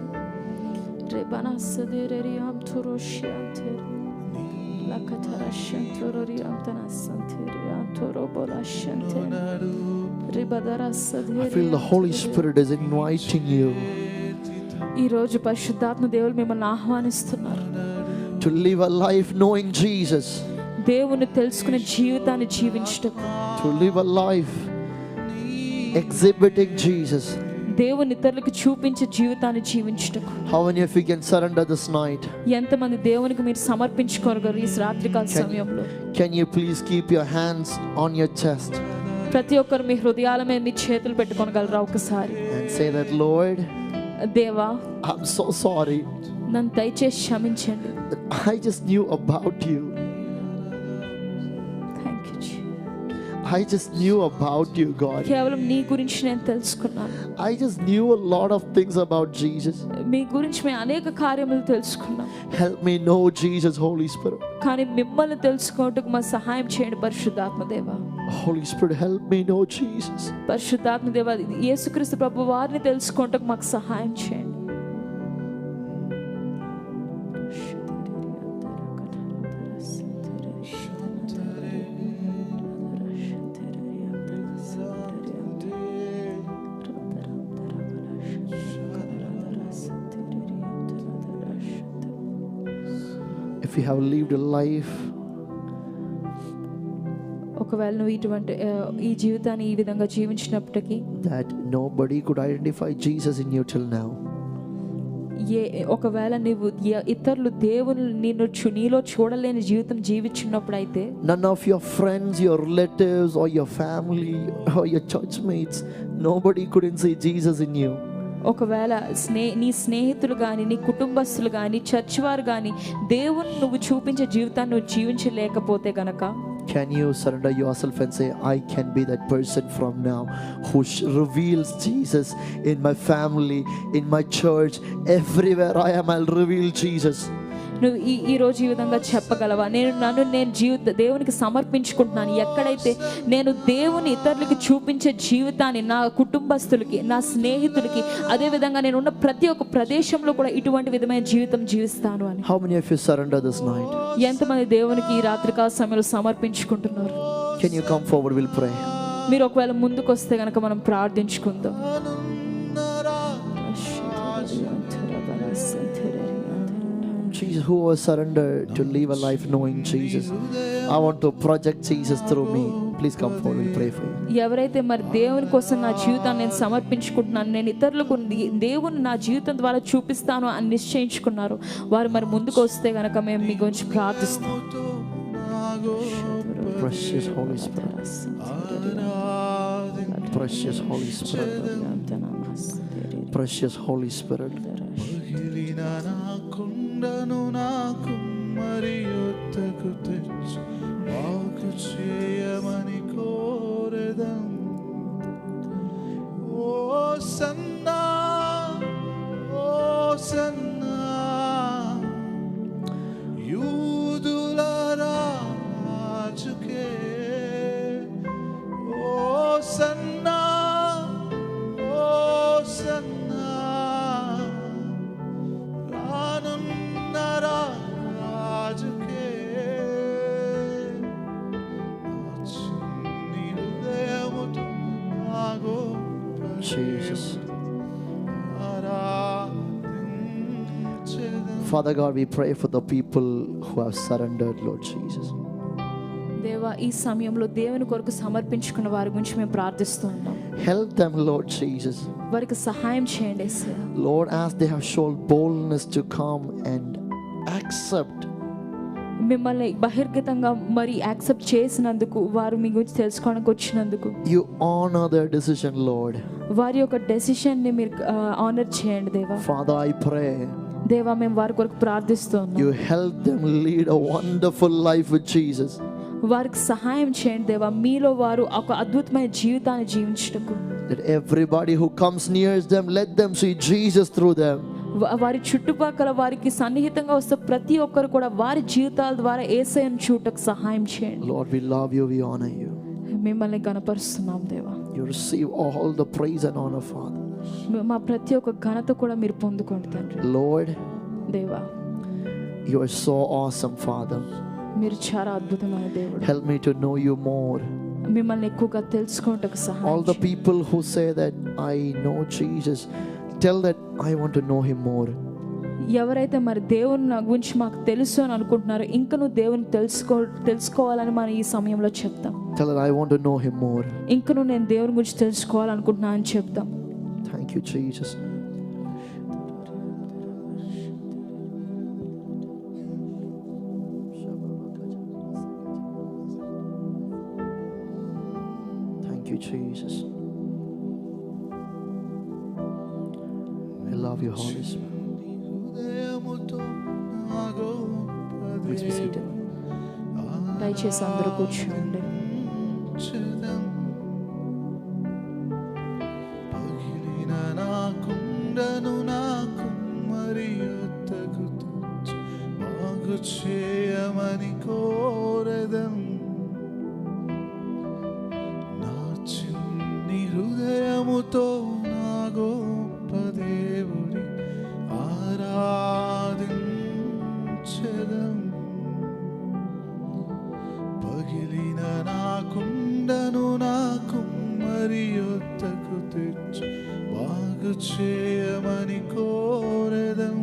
రేబనాసదెరియాం తురోషియాంతె లకతరషంతురోరియాం తనసంతెరియాం తురోబోలాషంతె రిబదరసదెరియాం. I feel the Holy Spirit is inviting you ఈ రోజు పరిశుద్ధాత్మ దేవుడు మిమ్మల్ని ఆహ్వానిస్తున్నారు. to live a life knowing Jesus. దేవుని తెలుసుకునే జీవితాన్ని జీవించటకు. To live a life exhibiting Jesus. దేవుని ఇతరులకు చూపించే జీవితాన్ని జీవించటకు. How many of you can surrender this night? ఎంతమంది దేవునికి మీరు సమర్పించుకోగలరు ఈ రాత్రికాల సమయంలో? Can you please keep your hands on your chest ప్రతి ఒక్కరు మీ హృదయాల మీద మీ చేతులు పెట్టుకోగలరా ఒకసారి? and say that, Lord, దేవా I'm so sorry. నన్ను దయచేసి క్షమించండి. I just knew about you. Thank you ji. I just knew about you, God. కేవలం నీ గురించి నేను తెలుసుకున్నాను. I just knew a lot of things about Jesus. మీ గురించి మేము అనేక కార్యములు తెలుసుకున్నాం. Help me know Jesus, Holy Spirit. కానీ మిమ్మల్ని తెలుసుకోవటకు మా సహాయం చేయండి పరిశుద్ధాత్మ దేవా. Holy Spirit, help me know Jesus. పరిశుద్ధాత్మ దేవా, యేసుక్రీస్తు ప్రభు వారిని తెలుసుకోవటకు మాకు సహాయం చేయండి. If you have lived a life ఒకవేళ నువ్వు ఇటువంటి ఈ జీవితాన్ని ఈ విధంగా జీవించినప్పటికీ that nobody could identify Jesus in you till now, ఒకవేళ నువ్వు ఇతరులు దేవుని నీలో చూడలేని జీవితం జీవించినప్పుడు అయితే none of your friends, your relatives or your family or your church mates, nobody couldn't see Jesus in you. ఒకవేళ నీ స్నేహితులు కానీ, నీ కుటుంబస్తులు కానీ, చర్చ్ వారు కానీ దేవుని నువ్వు చూపించే జీవితాన్ని నువ్వు జీవించలేకపోతే గనక Can you surrender yourself and say, I can be that person from now who reveals Jesus in my family, in my church, everywhere I am, I'll reveal Jesus. నువ్వు ఈ రోజు ఈ విధంగా చెప్పగలవా? నేను దేవునికి సమర్పించుకుంటున్నాను. ఎక్కడైతే నేను దేవుని ఇతరులకి చూపించే జీవితాన్ని నా కుటుంబస్తులకి, నా స్నేహితులకి, అదే విధంగా నేను ఉన్న ప్రతి ఒక్క ప్రదేశంలో కూడా ఇటువంటి విధమైన జీవితం జీవిస్తాను అని. How many of you surrender this night? ఎంతమంది దేవునికి ఈ రాత్రికాల సమయంలో సమర్పించుకుంటున్నారు? Can you come forward? We'll pray. మీరు ఒకవేళ ముందుకు వస్తే గనక మనం ప్రార్థించుకుందాం. Jesus, who was surrendered to live a life knowing Jesus. I want to project Jesus through me. Please come forward. We'll pray for you. ఎవరైతే మరి దేవుని కోసం నా జీవితాన్ని నేను సమర్పించుకుంటున్నాను, నేను ఇతరులకు దేవుని నా జీవితం ద్వారా చూపిస్తాను అని నిశ్చయించుకున్నారు, వారు మరి ముందుకు వస్తే గనక మేము మీ గురించి ప్రార్థిస్తాం. Precious Holy Spirit. Precious Holy Spirit. Precious Holy Spirit. కొండను నాకు మరి యొద్దకు తెచ్చి వాకు చేయమని కోరెదం. ఓ సన్నా, ఓ సన్నా, యూదుల రాజుకే. ఓ సన్నా, ఓ సన్నా, రాజుకే. హృదయముతో నాగో Jesus. Father God, we pray for the people who have surrendered, Lord Jesus. దేవా, ఈ సమయంలో దేవుని కొరకు సమర్పించుకున్న వారి గురించి మేము ప్రార్థిస్తున్నాం. Help them, Lord Jesus. వారికి సహాయం చేయండి యేసయ్యా. Lord, as they have shown boldness to come and accept, మిమ్మల్ని బహిర్గతంగా మరి యాక్సెప్ట్ చేసినందుకు, వారు మీ గురించి తెలుసుకోవడానికి వచ్చినందుకు you honor their decision, Lord. వారి యొక్క డెసిషన్ ని మీరు ఆనర్ చేయండి దేవా. Father, I pray దేవా, మేము వారి కొరకు ప్రార్థిస్తున్నాం. you help them lead a wonderful life with Jesus. వారికి సహాయం చేయండి దేవా, మీలో వారు ఒక అద్భుతమైన జీవితాన్ని జీవించుటకు. That everybody who comes near them, let them see Jesus through them. వారి చుట్టుపక్కల వారికి సన్నిహితంగా వస్తే ప్రతి ఒక్కరు కూడా వారి జీవితాల ద్వారా యేసయ్యను చూడటకు సహాయం చేయండి. Lord, we love you, we honor you. మిమ్మల్ని గణపరుస్తున్నాం దేవా. You receive all the praise and honor, Father. మా ప్రతి ఒక్క ఘనత కూడా మీరు పొందుకోండి తండ్రి. Lord, దేవా, you are so awesome, Father. మీరు చాలా అద్భుతమైన దేవుడు. Help me to know you more. మిమ్మల్ని ఎక్కువగా తెలుసుకోవటకు సహాయం All the people who say that I know Jesus, tell that I want to know him more. ఎవరైతే మరి దేవుని గురించి మాకు తెలుసు అని అనుకుంటున్నారో, ఇంకా నువ్వు దేవుని తెలుసుకోవాలని మనం ఈ సమయంలో చెప్తాం. Tell that I want to know him more. ఇంకా నువ్వు నేను దేవుని గురించి తెలుసుకోవాలనుకుంటున్నా అని చెప్తాం. Thank you, Jesus. Thank you, Jesus. I love you, Holy Spirit. Please be seated. దయచేసి అందరూ కూర్చోండి. చేయమని కోరెదం. నా చిన్ని హృదయముతో నా గొప్ప దేవుడి ఆరాధించెదం. పగిలిన నా కుండను నాకు మరి యొద్దకు తెచ్చి బాగు చేయమని కోరెదం.